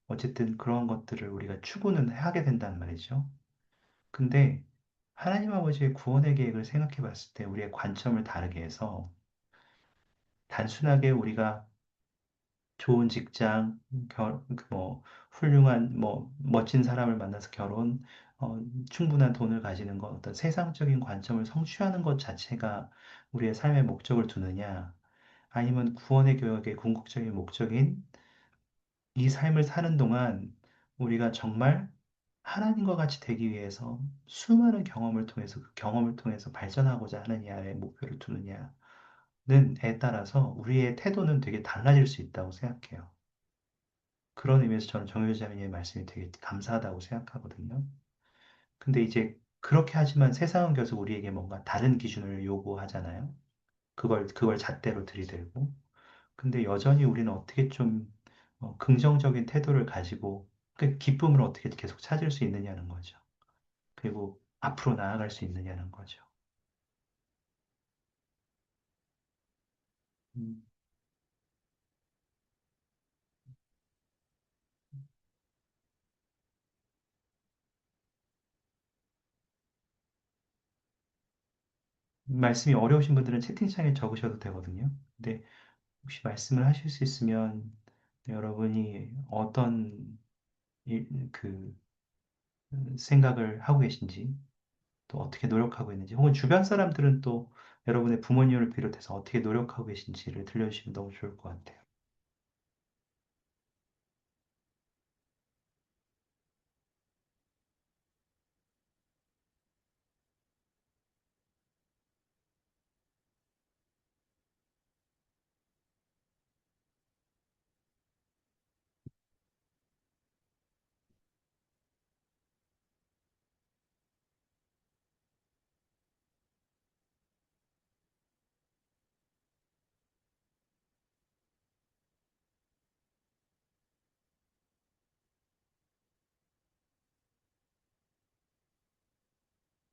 어쨌든 그런 것들을 우리가 추구는 하게 된단 말이죠. 근데 하나님 아버지의 구원의 계획을 생각해 봤을 때 우리의 관점을 다르게 해서 단순하게 우리가 좋은 직장, 뭐, 훌륭한, 뭐, 멋진 사람을 만나서 결혼, 충분한 돈을 가지는 것, 어떤 세상적인 관점을 성취하는 것 자체가 우리의 삶의 목적을 두느냐, 아니면 구원의 교역의 궁극적인 목적인 이 삶을 사는 동안 우리가 정말 하나님과 같이 되기 위해서 수많은 경험을 통해서 그 경험을 통해서 발전하고자 하느냐의 목표를 두느냐는 에 따라서 우리의 태도는 되게 달라질 수 있다고 생각해요. 그런 의미에서 저는 정효자매님의 말씀이 되게 감사하다고 생각하거든요. 근데 이제 그렇게 하지만 세상은 계속 우리에게 뭔가 다른 기준을 요구하잖아요. 그걸 잣대로 들이대고. 근데 여전히 우리는 어떻게 좀 긍정적인 태도를 가지고 그 기쁨을 어떻게 계속 찾을 수 있느냐는 거죠. 그리고 앞으로 나아갈 수 있느냐는 거죠. 음, 말씀이 어려우신 분들은 채팅창에 적으셔도 되거든요. 근데 혹시 말씀을 하실 수 있으면 여러분이 어떤 그 생각을 하고 계신지 또 어떻게 노력하고 있는지 혹은 주변 사람들은 또 여러분의 부모님을 비롯해서 어떻게 노력하고 계신지를 들려주시면 너무 좋을 것 같아요.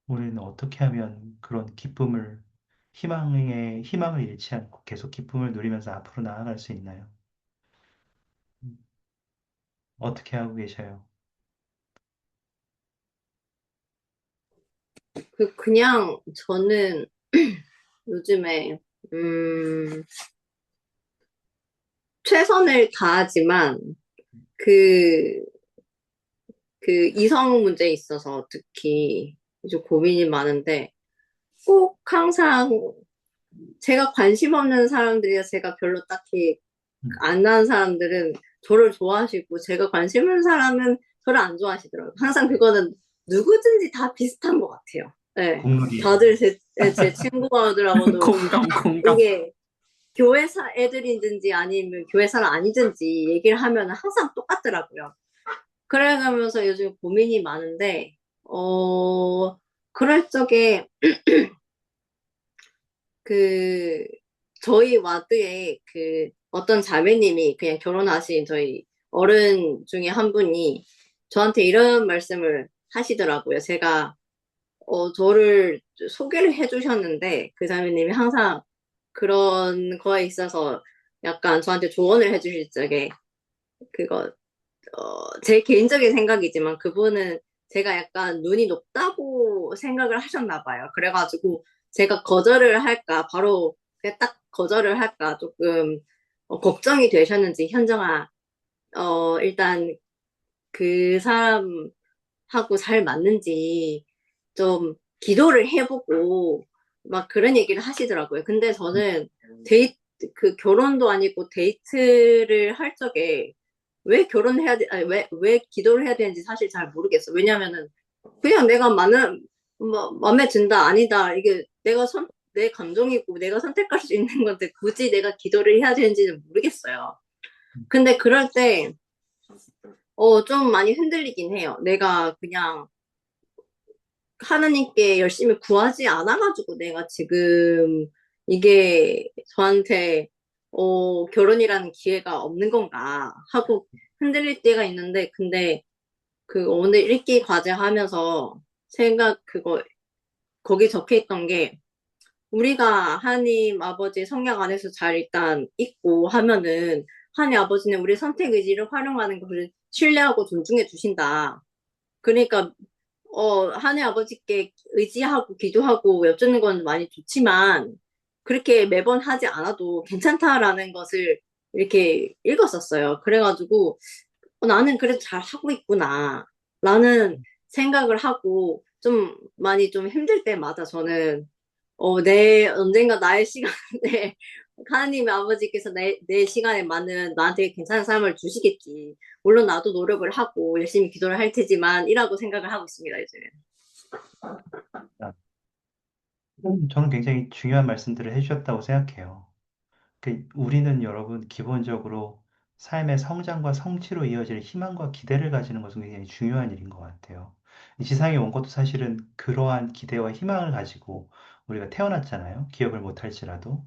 우리는 어떻게 하면 그런 기쁨을, 희망을 잃지 않고 계속 기쁨을 누리면서 앞으로 나아갈 수 있나요? 음, 어떻게 하고 계셔요? 그냥 저는 요즘에, 음, 최선을 다하지만 그, 그 이성 문제에 있어서 특히 좀 고민이 많은데 꼭 항상 제가 관심 없는 사람들이야 제가 별로 딱히 음, 안 나는 사람들은 저를 좋아하시고 제가 관심 있는 사람은 저를 안 좋아하시더라고요. 항상 그거는 누구든지 다 비슷한 것 같아요. 네. 국룰이에요. 다들 제 친구들하고도 공감. 이게 교회사 애들이든지 아니면 교회사는 아니든지 얘기를 하면 항상 똑같더라고요. 그래가면서 요즘 고민이 많은데, 그럴 적에 그 저희 와드에 그 어떤 자매님이 그냥 결혼하신 저희 어른 중에 한 분이 저한테 이런 말씀을 하시더라고요. 제가 저를 소개를 해주셨는데 그 자매님이 항상 그런 거에 있어서 약간 저한테 조언을 해주실 적에 그거 제 개인적인 생각이지만 그분은 제가 약간 눈이 높다고 생각을 하셨나 봐요. 그래가지고 제가 거절을 할까, 바로 그냥 딱 거절을 할까 조금 걱정이 되셨는지, 현정아, 일단 그 사람하고 잘 맞는지 좀 기도를 해보고 막 그런 얘기를 하시더라고요. 근데 저는 그 결혼도 아니고 데이트를 할 적에 왜 결혼해야 돼, 아니, 왜 기도를 해야 되는지 사실 잘 모르겠어. 왜냐면은 그냥 내가 마음에 든다, 아니다. 이게 내 감정이고 내가 선택할 수 있는 건데 굳이 내가 기도를 해야 되는지는 모르겠어요. 근데 그럴 때, 좀 많이 흔들리긴 해요. 내가 그냥 하나님께 열심히 구하지 않아가지고 내가 지금 이게 저한테, 결혼이라는 기회가 없는 건가 하고 흔들릴 때가 있는데, 근데 그 오늘 읽기 과제 하면서 거기 적혀 있던 게, 우리가 하나님 아버지 성령 안에서 잘 일단 있고 하면은 하나님 아버지는 우리 선택 의지를 활용하는 것을 신뢰하고 존중해 주신다. 그러니까 하나님 아버지께 의지하고 기도하고 여쭙는 건 많이 좋지만 그렇게 매번 하지 않아도 괜찮다라는 것을 이렇게 읽었었어요. 그래가지고 나는 그래도 잘 하고 있구나 라는 생각을 하고 좀 많이 좀 힘들 때마다 저는 언젠가 나의 시간에 하나님의 아버지께서 내 시간에 맞는 나한테 괜찮은 삶을 주시겠지. 물론 나도 노력을 하고 열심히 기도를 할 테지만 이라고 생각을 하고 있습니다, 이제. 저는 굉장히 중요한 말씀들을 해주셨다고 생각해요. 우리는 여러분 기본적으로 삶의 성장과 성취로 이어질 희망과 기대를 가지는 것은 굉장히 중요한 일인 것 같아요. 이 지상에 온 것도 사실은 그러한 기대와 희망을 가지고 우리가 태어났잖아요. 기억을 못할지라도.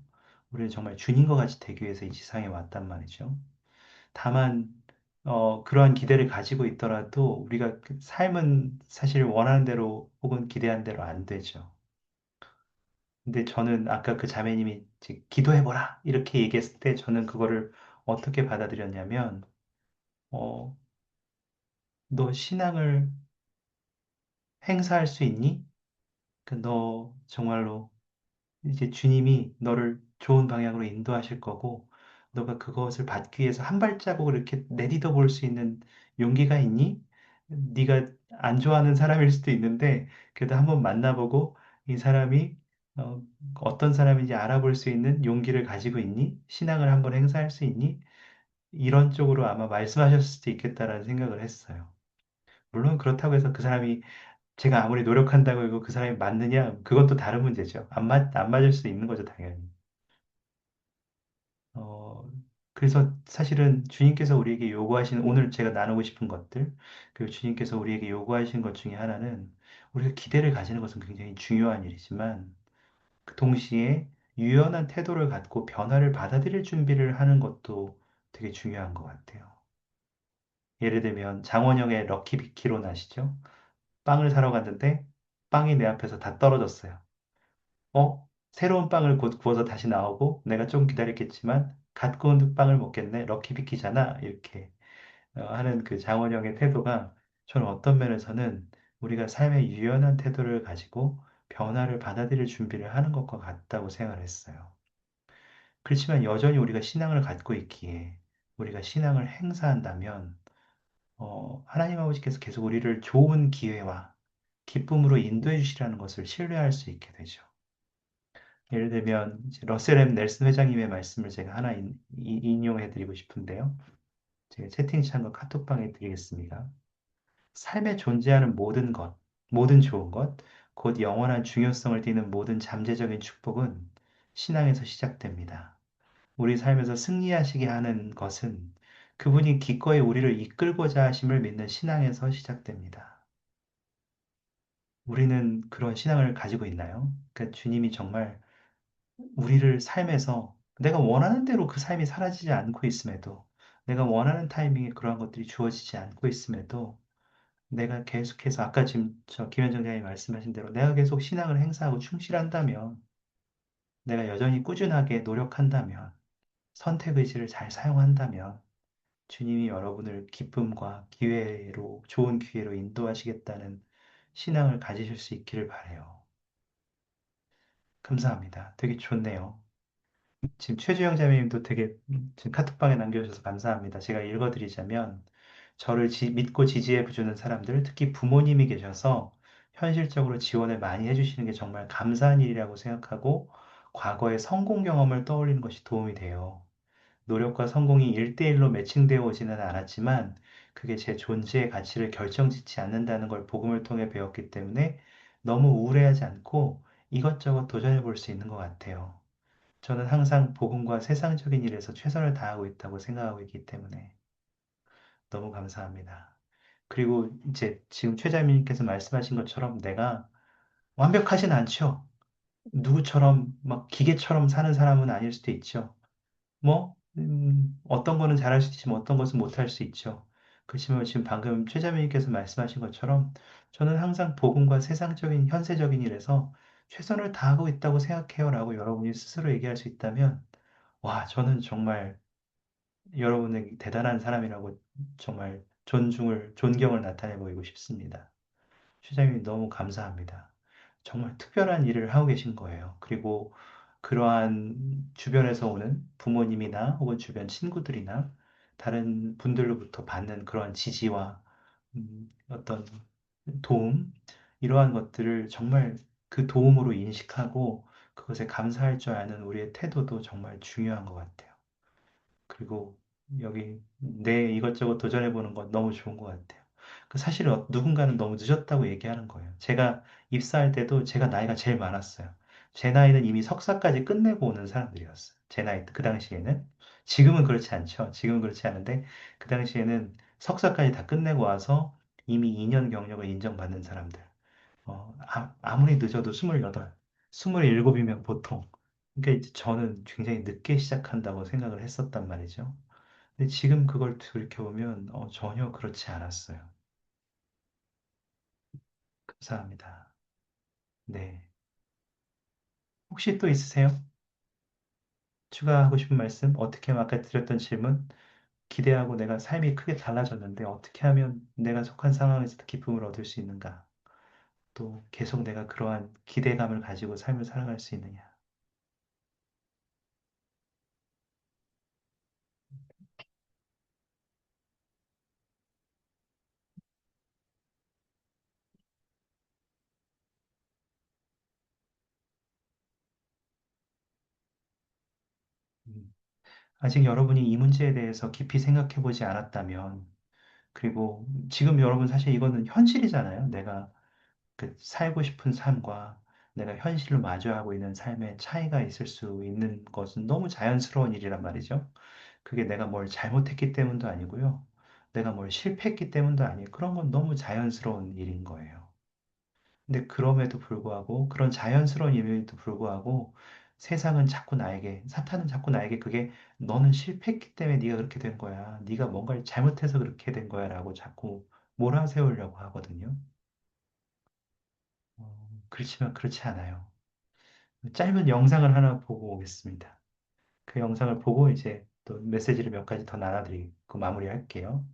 우리는 정말 주님과 같이 되기 위해서 이 지상에 왔단 말이죠. 다만, 그러한 기대를 가지고 있더라도 우리가 그 삶은 사실 원하는 대로 혹은 기대한 대로 안 되죠. 근데 저는 아까 그 자매님이 이제 기도해보라 이렇게 얘기했을 때 저는 그거를 어떻게 받아들였냐면 어, 너 신앙을 행사할 수 있니? 너 정말로 이제 주님이 너를 좋은 방향으로 인도하실 거고 너가 그것을 받기 위해서 한 발자국을 이렇게 내디뎌 볼 수 있는 용기가 있니? 네가 안 좋아하는 사람일 수도 있는데 그래도 한번 만나보고 이 사람이 어, 어떤 사람인지 알아볼 수 있는 용기를 가지고 있니? 신앙을 한번 행사할 수 있니? 이런 쪽으로 아마 말씀하셨을 수도 있겠다라는 생각을 했어요. 물론 그렇다고 해서 그 사람이 제가 아무리 노력한다고 해고 그 사람이 맞느냐? 그건 또 다른 문제죠. 안 맞을 수 있는 거죠, 당연히. 어, 그래서 사실은 주님께서 우리에게 요구하시는, 오늘 제가 나누고 싶은 것들, 그리고 주님께서 우리에게 요구하시는 것 중에 하나는 우리가 기대를 가지는 것은 굉장히 중요한 일이지만, 그 동시에 유연한 태도를 갖고 변화를 받아들일 준비를 하는 것도 되게 중요한 것 같아요. 예를 들면, 장원영의 럭키 비키론 아시죠? 빵을 사러 갔는데, 빵이 내 앞에서 다 떨어졌어요. 새로운 빵을 곧 구워서 다시 나오고 내가 좀 기다렸겠지만 갓 구운 빵을 먹겠네. 럭키비키잖아. 이렇게 하는 그 장원영의 태도가 저는 어떤 면에서는 우리가 삶의 유연한 태도를 가지고 변화를 받아들일 준비를 하는 것과 같다고 생각을 했어요. 그렇지만 여전히 우리가 신앙을 갖고 있기에 우리가 신앙을 행사한다면 하나님 아버지께서 계속 우리를 좋은 기회와 기쁨으로 인도해 주시라는 것을 신뢰할 수 있게 되죠. 예를 들면 이제 러셀 M 넬슨 회장님의 말씀을 제가 하나 인용해 드리고 싶은데요. 제가 채팅창과 카톡방에 드리겠습니다. 삶에 존재하는 모든 것, 모든 좋은 것, 곧 영원한 중요성을 띠는 모든 잠재적인 축복은 신앙에서 시작됩니다. 우리 삶에서 승리하시게 하는 것은 그분이 기꺼이 우리를 이끌고자 하심을 믿는 신앙에서 시작됩니다. 우리는 그런 신앙을 가지고 있나요? 그러니까 주님이 정말 우리를 삶에서 내가 원하는 대로 그 삶이 사라지지 않고 있음에도, 내가 원하는 타이밍에 그러한 것들이 주어지지 않고 있음에도, 내가 계속해서 아까 지금 저 김현정 장님이 말씀하신 대로 내가 계속 신앙을 행사하고 충실한다면, 내가 여전히 꾸준하게 노력한다면, 선택 의지를 잘 사용한다면, 주님이 여러분을 기쁨과 기회로, 좋은 기회로 인도하시겠다는 신앙을 가지실 수 있기를 바라요. 감사합니다. 되게 좋네요. 지금 최주영 자매님도 되게 지금 카톡방에 남겨주셔서 감사합니다. 제가 읽어드리자면 저를 믿고 지지해 주는 사람들, 특히 부모님이 계셔서 현실적으로 지원을 많이 해주시는 게 정말 감사한 일이라고 생각하고 과거의 성공 경험을 떠올리는 것이 도움이 돼요. 노력과 성공이 1대1로 매칭되어 오지는 않았지만 그게 제 존재의 가치를 결정짓지 않는다는 걸 복음을 통해 배웠기 때문에 너무 우울해하지 않고 이것저것 도전해 볼 수 있는 것 같아요. 저는 항상 복음과 세상적인 일에서 최선을 다하고 있다고 생각하고 있기 때문에 너무 감사합니다. 그리고 이제 지금 최자민님께서 말씀하신 것처럼 내가 완벽하진 않죠. 누구처럼 막 기계처럼 사는 사람은 아닐 수도 있죠. 뭐, 어떤 거는 잘할 수 있지만 어떤 것은 못할 수 있죠. 그렇지만 지금 방금 최자매님께서 말씀하신 것처럼 저는 항상 복음과 세상적인, 현세적인 일에서 최선을 다하고 있다고 생각해요. 라고 여러분이 스스로 얘기할 수 있다면, 와, 저는 정말 여러분에게 대단한 사람이라고 정말 존경을 나타내 보이고 싶습니다. 추장님 너무 감사합니다. 정말 특별한 일을 하고 계신 거예요. 그리고 그러한 주변에서 오는 부모님이나 혹은 주변 친구들이나 다른 분들로부터 받는 그러한 지지와 어떤 도움, 이러한 것들을 정말 그 도움으로 인식하고 그것에 감사할 줄 아는 우리의 태도도 정말 중요한 것 같아요. 그리고 여기 내 이것저것 도전해보는 건 너무 좋은 것 같아요. 사실 누군가는 너무 늦었다고 얘기하는 거예요. 제가 입사할 때도 제가 나이가 제일 많았어요. 제 나이는 이미 석사까지 끝내고 오는 사람들이었어요. 제 나이, 그 당시에는. 지금은 그렇지 않죠. 지금은 그렇지 않은데, 그 당시에는 석사까지 다 끝내고 와서 이미 2년 경력을 인정받는 사람들. 아무리 늦어도 28, 27이면 보통. 그러니까 이제 저는 굉장히 늦게 시작한다고 생각을 했었단 말이죠. 근데 지금 그걸 돌이켜보면 전혀 그렇지 않았어요. 감사합니다. 네. 혹시 또 있으세요? 추가하고 싶은 말씀? 어떻게 하면 아까 드렸던 질문? 기대하고 내가 삶이 크게 달라졌는데 어떻게 하면 내가 속한 상황에서 기쁨을 얻을 수 있는가? 또 계속 내가 그러한 기대감을 가지고 삶을 살아갈 수 있느냐? 음, 아직 여러분이 이 문제에 대해서 깊이 생각해 보지 않았다면, 그리고 지금 여러분 사실 이거는 현실이잖아요. 내가 그 살고 싶은 삶과 내가 현실을 마주하고 있는 삶의 차이가 있을 수 있는 것은 너무 자연스러운 일이란 말이죠. 그게 내가 뭘 잘못했기 때문도 아니고요. 내가 뭘 실패했기 때문도 아니에요. 그런 건 너무 자연스러운 일인 거예요. 근데 그럼에도 불구하고, 그런 자연스러운 일에도 불구하고, 세상은 자꾸 나에게, 사탄은 자꾸 나에게 그게 너는 실패했기 때문에 네가 그렇게 된 거야. 네가 뭔가를 잘못해서 그렇게 된 거야. 라고 자꾸 몰아세우려고 하거든요. 그렇지만 그렇지 않아요. 짧은 영상을 하나 보고 오겠습니다. 그 영상을 보고 이제 또 메시지를 몇 가지 더 나눠드리고 마무리할게요.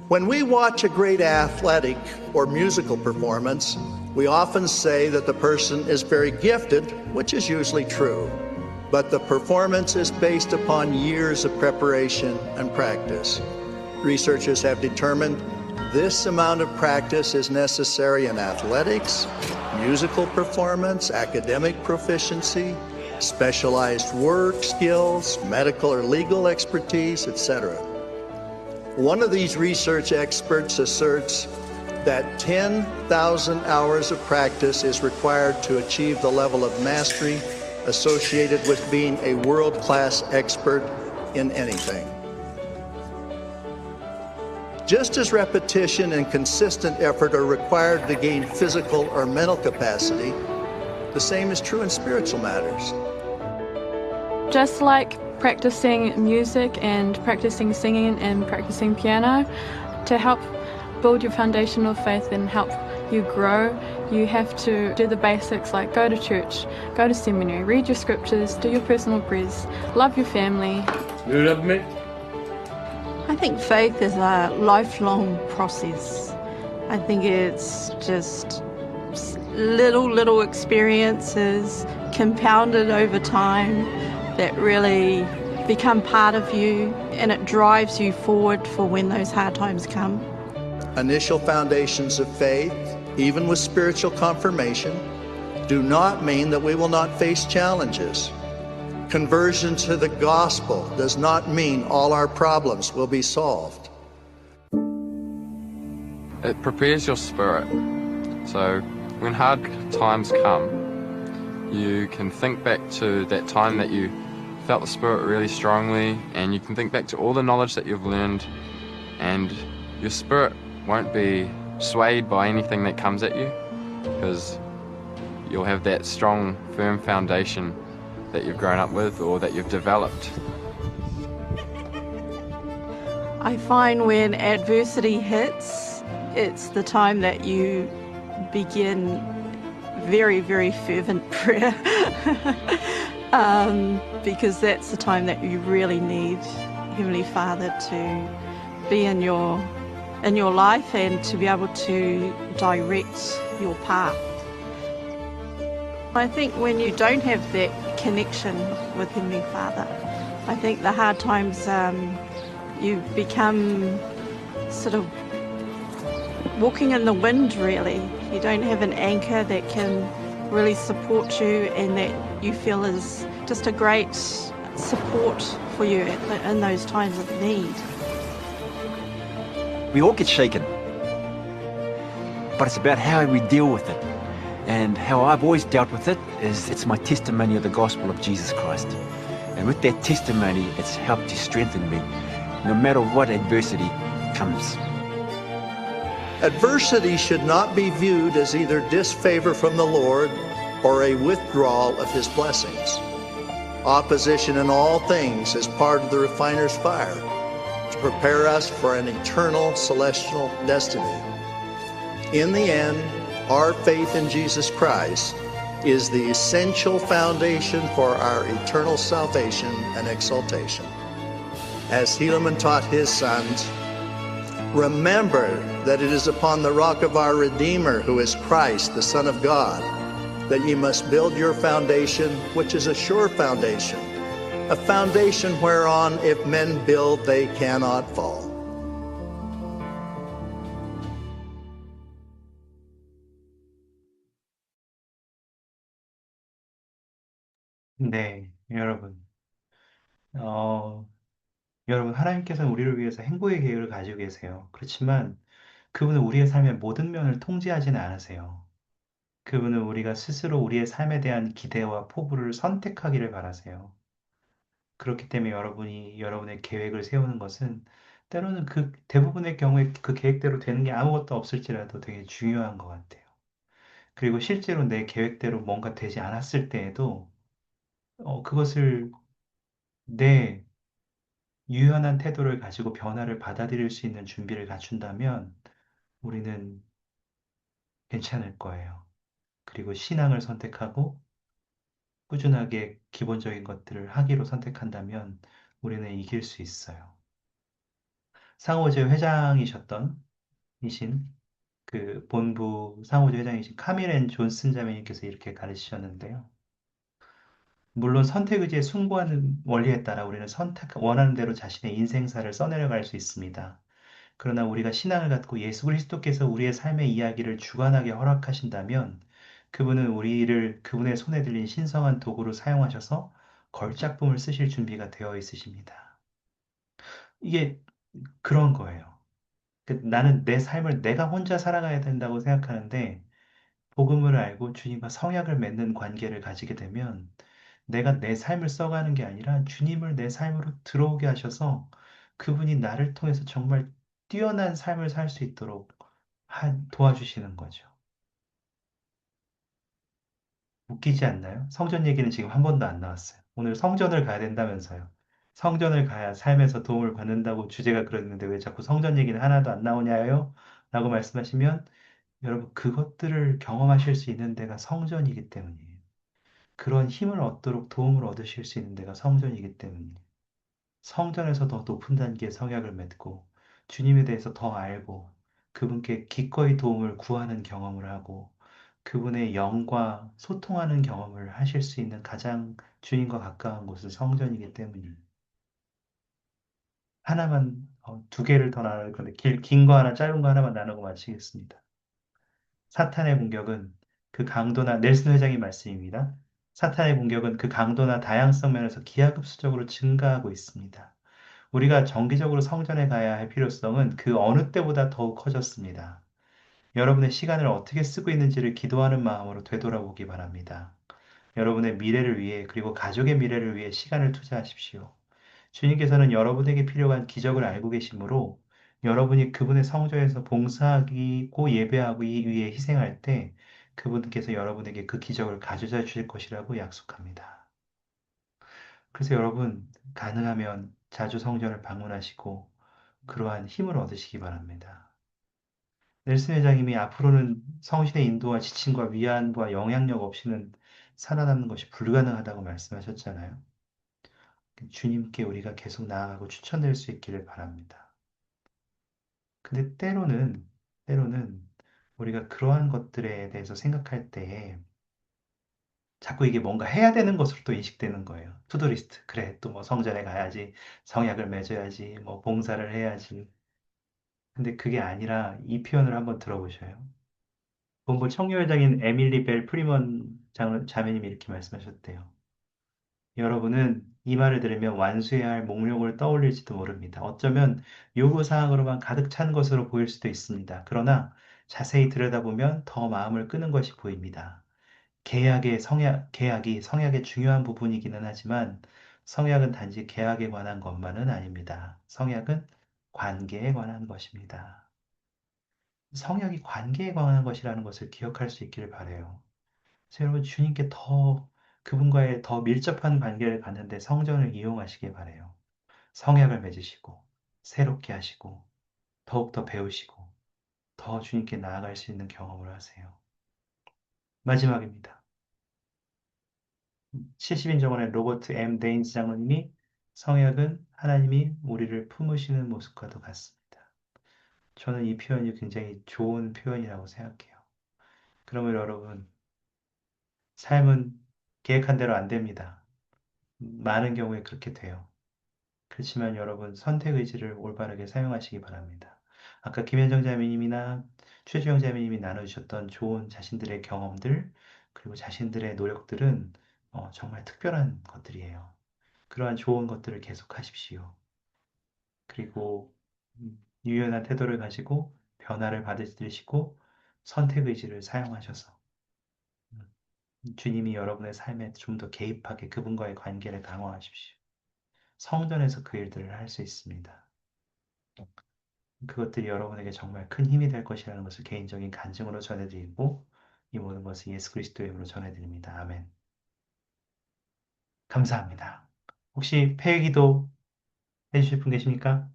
When we watch a great athletic or musical performance, we often say that the person is very gifted, which is usually true. But the performance is based upon years of preparation and practice. Researchers have determined this amount of practice is necessary in athletics, musical performance, academic proficiency, specialized work skills, medical or legal expertise, etc. One of these research experts asserts that 10,000 hours of practice is required to achieve the level of mastery associated with being a world-class expert in anything. Just as repetition and consistent effort are required to gain physical or mental capacity, the same is true in spiritual matters. Just like practicing music and practicing singing and practicing piano, to help build your foundation of faith and help you grow, you have to do the basics like go to church, go to seminary, read your scriptures, do your personal prayers, love your family. Do you love me? I think faith is a lifelong process. I think it's just little experiences compounded over time that really become part of you, and it drives you forward for when those hard times come. Initial foundations of faith, even with spiritual confirmation, do not mean that we will not face challenges. Conversion to the gospel does not mean all our problems will be solved. It prepares your spirit. So when hard times come, you can think back to that time that you felt the Spirit really strongly, and you can think back to all the knowledge that you've learned, and your spirit won't be swayed by anything that comes at you, because you'll have that strong, firm foundation that you've grown up with or that you've developed. I find when adversity hits, it's the time that you begin very, very fervent prayer. Because that's the time that you really need Heavenly Father to be in your life and to be able to direct your path. I think when you don't have that connection with Heavenly Father, I think the hard times, you become sort of walking in the wind, really. You don't have an anchor that can really support you and that you feel is just a great support for you in those times of need. We all get shaken, but it's about how we deal with it. And how I've always dealt with it is it's my testimony of the gospel of Jesus Christ. And with that testimony, it's helped to strengthen me, no matter what adversity comes. Adversity should not be viewed as either disfavor from the Lord or a withdrawal of His blessings. Opposition in all things is part of the refiner's fire to prepare us for an eternal celestial destiny. In the end, our faith in Jesus Christ is the essential foundation for our eternal salvation and exaltation. As Helaman taught his sons, remember that it is upon the rock of our Redeemer, who is Christ, the Son of God, that ye must build your foundation, which is a sure foundation, a foundation whereon if men build, they cannot fall. 네, 여러분, 하나님께서는 우리를 위해서 행복의 계획을 가지고 계세요. 그렇지만 그분은 우리의 삶의 모든 면을 통제하지는 않으세요. 그분은 우리가 스스로 우리의 삶에 대한 기대와 포부를 선택하기를 바라세요. 그렇기 때문에 여러분이 여러분의 계획을 세우는 것은 때로는 그 대부분의 경우에 그 계획대로 되는 게 아무것도 없을지라도 되게 중요한 것 같아요. 그리고 실제로 내 계획대로 뭔가 되지 않았을 때에도 그것을 내 유연한 태도를 가지고 변화를 받아들일 수 있는 준비를 갖춘다면 우리는 괜찮을 거예요. 그리고 신앙을 선택하고 꾸준하게 기본적인 것들을 하기로 선택한다면 우리는 이길 수 있어요. 상호제 회장이신 그 본부 상호제 회장이신 카밀 앤 존슨 자매님께서 이렇게 가르치셨는데요. 물론 선택 의지에 숭고한 원리에 따라 우리는 원하는 대로 자신의 인생사를 써내려갈 수 있습니다. 그러나 우리가 신앙을 갖고 예수 그리스도께서 우리의 삶의 이야기를 주관하게 허락하신다면 그분은 우리를 그분의 손에 들린 신성한 도구로 사용하셔서 걸작품을 쓰실 준비가 되어 있으십니다. 이게 그런 거예요. 나는 내 삶을 내가 혼자 살아가야 된다고 생각하는데 복음을 알고 주님과 성약을 맺는 관계를 가지게 되면 내가 내 삶을 써가는 게 아니라 주님을 내 삶으로 들어오게 하셔서 그분이 나를 통해서 정말 뛰어난 삶을 살 수 있도록 도와주시는 거죠. 웃기지 않나요? 성전 얘기는 지금 한 번도 안 나왔어요. 오늘 성전을 가야 된다면서요. 성전을 가야 삶에서 도움을 받는다고 주제가 그랬는데 왜 자꾸 성전 얘기는 하나도 안 나오냐요? 라고 말씀하시면 여러분 그것들을 경험하실 수 있는 데가 성전이기 때문이에요. 그런 힘을 얻도록 도움을 얻으실 수 있는 데가 성전이기 때문이에요. 성전에서 더 높은 단계의 성약을 맺고 주님에 대해서 더 알고 그분께 기꺼이 도움을 구하는 경험을 하고 그분의 영과 소통하는 경험을 하실 수 있는 가장 주님과 가까운 곳은 성전이기 때문입니다. 하나만, 두 개를 더 나눌 건데, 긴 거 하나, 짧은 거 하나만 나누고 마치겠습니다. 사탄의 공격은 그 강도나 넬슨 회장의 말씀입니다. 사탄의 공격은 그 강도나 다양성 면에서 기하급수적으로 증가하고 있습니다. 우리가 정기적으로 성전에 가야 할 필요성은 그 어느 때보다 더욱 커졌습니다. 여러분의 시간을 어떻게 쓰고 있는지를 기도하는 마음으로 되돌아보기 바랍니다. 여러분의 미래를 위해 그리고 가족의 미래를 위해 시간을 투자하십시오. 주님께서는 여러분에게 필요한 기적을 알고 계시므로 여러분이 그분의 성전에서 봉사하고 예배하기 위해 희생할 때 그분께서 여러분에게 그 기적을 가져다 주실 것이라고 약속합니다. 그래서 여러분, 가능하면 자주 성전을 방문하시고 그러한 힘을 얻으시기 바랍니다. 넬슨 회장님이 앞으로는 성신의 인도와 지침과 위안과 영향력 없이는 살아남는 것이 불가능하다고 말씀하셨잖아요. 주님께 우리가 계속 나아가고 추천될 수 있기를 바랍니다. 근데 때로는 우리가 그러한 것들에 대해서 생각할 때 자꾸 이게 뭔가 해야 되는 것으로 또 인식되는 거예요. 투두리스트. 그래, 또 뭐 성전에 가야지, 성약을 맺어야지, 뭐 봉사를 해야지. 근데 그게 아니라 이 표현을 한번 들어보셔요. 본부 청년회장인 에밀리 벨 프리먼 자매님이 이렇게 말씀하셨대요. 여러분은 이 말을 들으면 완수해야 할 목록을 떠올릴지도 모릅니다. 어쩌면 요구사항으로만 가득 찬 것으로 보일 수도 있습니다. 그러나 자세히 들여다보면 더 마음을 끄는 것이 보입니다. 계약이 성약의 중요한 부분이기는 하지만 성약은 단지 계약에 관한 것만은 아닙니다. 성약은 관계에 관한 것입니다. 성약이 관계에 관한 것이라는 것을 기억할 수 있기를 바라요. 그래서 여러분 주님께 그분과의 더 밀접한 관계를 갖는데 성전을 이용하시길 바라요. 성약을 맺으시고 새롭게 하시고 더욱더 배우시고 더 주님께 나아갈 수 있는 경험을 하세요. 마지막입니다. 70인 정원의 로버트 M. 데인즈 장로님이 성약은 하나님이 우리를 품으시는 모습과도 같습니다. 저는 이 표현이 굉장히 좋은 표현이라고 생각해요. 그러면 여러분, 삶은 계획한 대로 안 됩니다. 많은 경우에 그렇게 돼요. 그렇지만 여러분 선택 의지를 올바르게 사용하시기 바랍니다. 아까 김현정 자매님이나 최주영 자매님이 나눠주셨던 좋은 자신들의 경험들 그리고 자신들의 노력들은 정말 특별한 것들이에요. 그러한 좋은 것들을 계속 하십시오. 그리고 유연한 태도를 가지고 변화를 받으시고 선택 의지를 사용하셔서 주님이 여러분의 삶에 좀 더 개입하게 그분과의 관계를 강화하십시오. 성전에서 그 일들을 할 수 있습니다. 그것들이 여러분에게 정말 큰 힘이 될 것이라는 것을 개인적인 간증으로 전해드리고 이 모든 것을 예수 그리스도의 이름으로 전해드립니다. 아멘. 감사합니다. 혹시 폐기도 해주실 분 계십니까?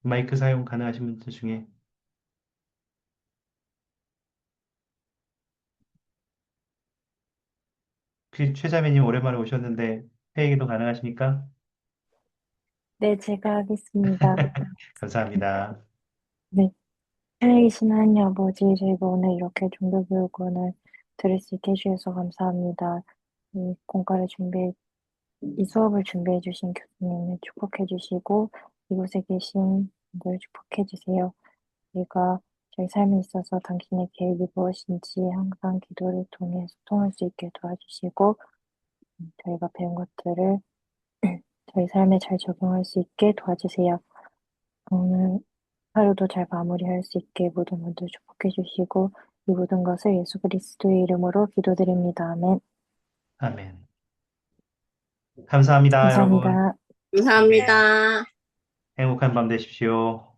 마이크 사용 가능하신 분들 중에 혹시 최자매님 오랜만에 오셨는데 폐기도 가능하십니까? 네, 제가 하겠습니다. 감사합니다. 네, 살아계신 하나님 아버지, 저희가 오늘 이렇게 종교교육원을 들을 수 있게 해주셔서 감사합니다. 이 수업을 준비해 주신 교수님을 축복해 주시고, 이곳에 계신 분들 축복해 주세요. 저희가 저희 삶에 있어서 당신의 계획이 무엇인지 항상 기도를 통해 소통할 수 있게 도와주시고, 저희가 배운 것들을 저희 삶에 잘 적용할 수 있게 도와주세요. 오늘 하루도 잘 마무리할 수 있게 모든 분들 축복해 주시고 이 모든 것을 예수 그리스도의 이름으로 기도드립니다. 아멘. 아멘. 감사합니다, 여러분. 감사합니다. 네. 감사합니다. 행복한 밤 되십시오.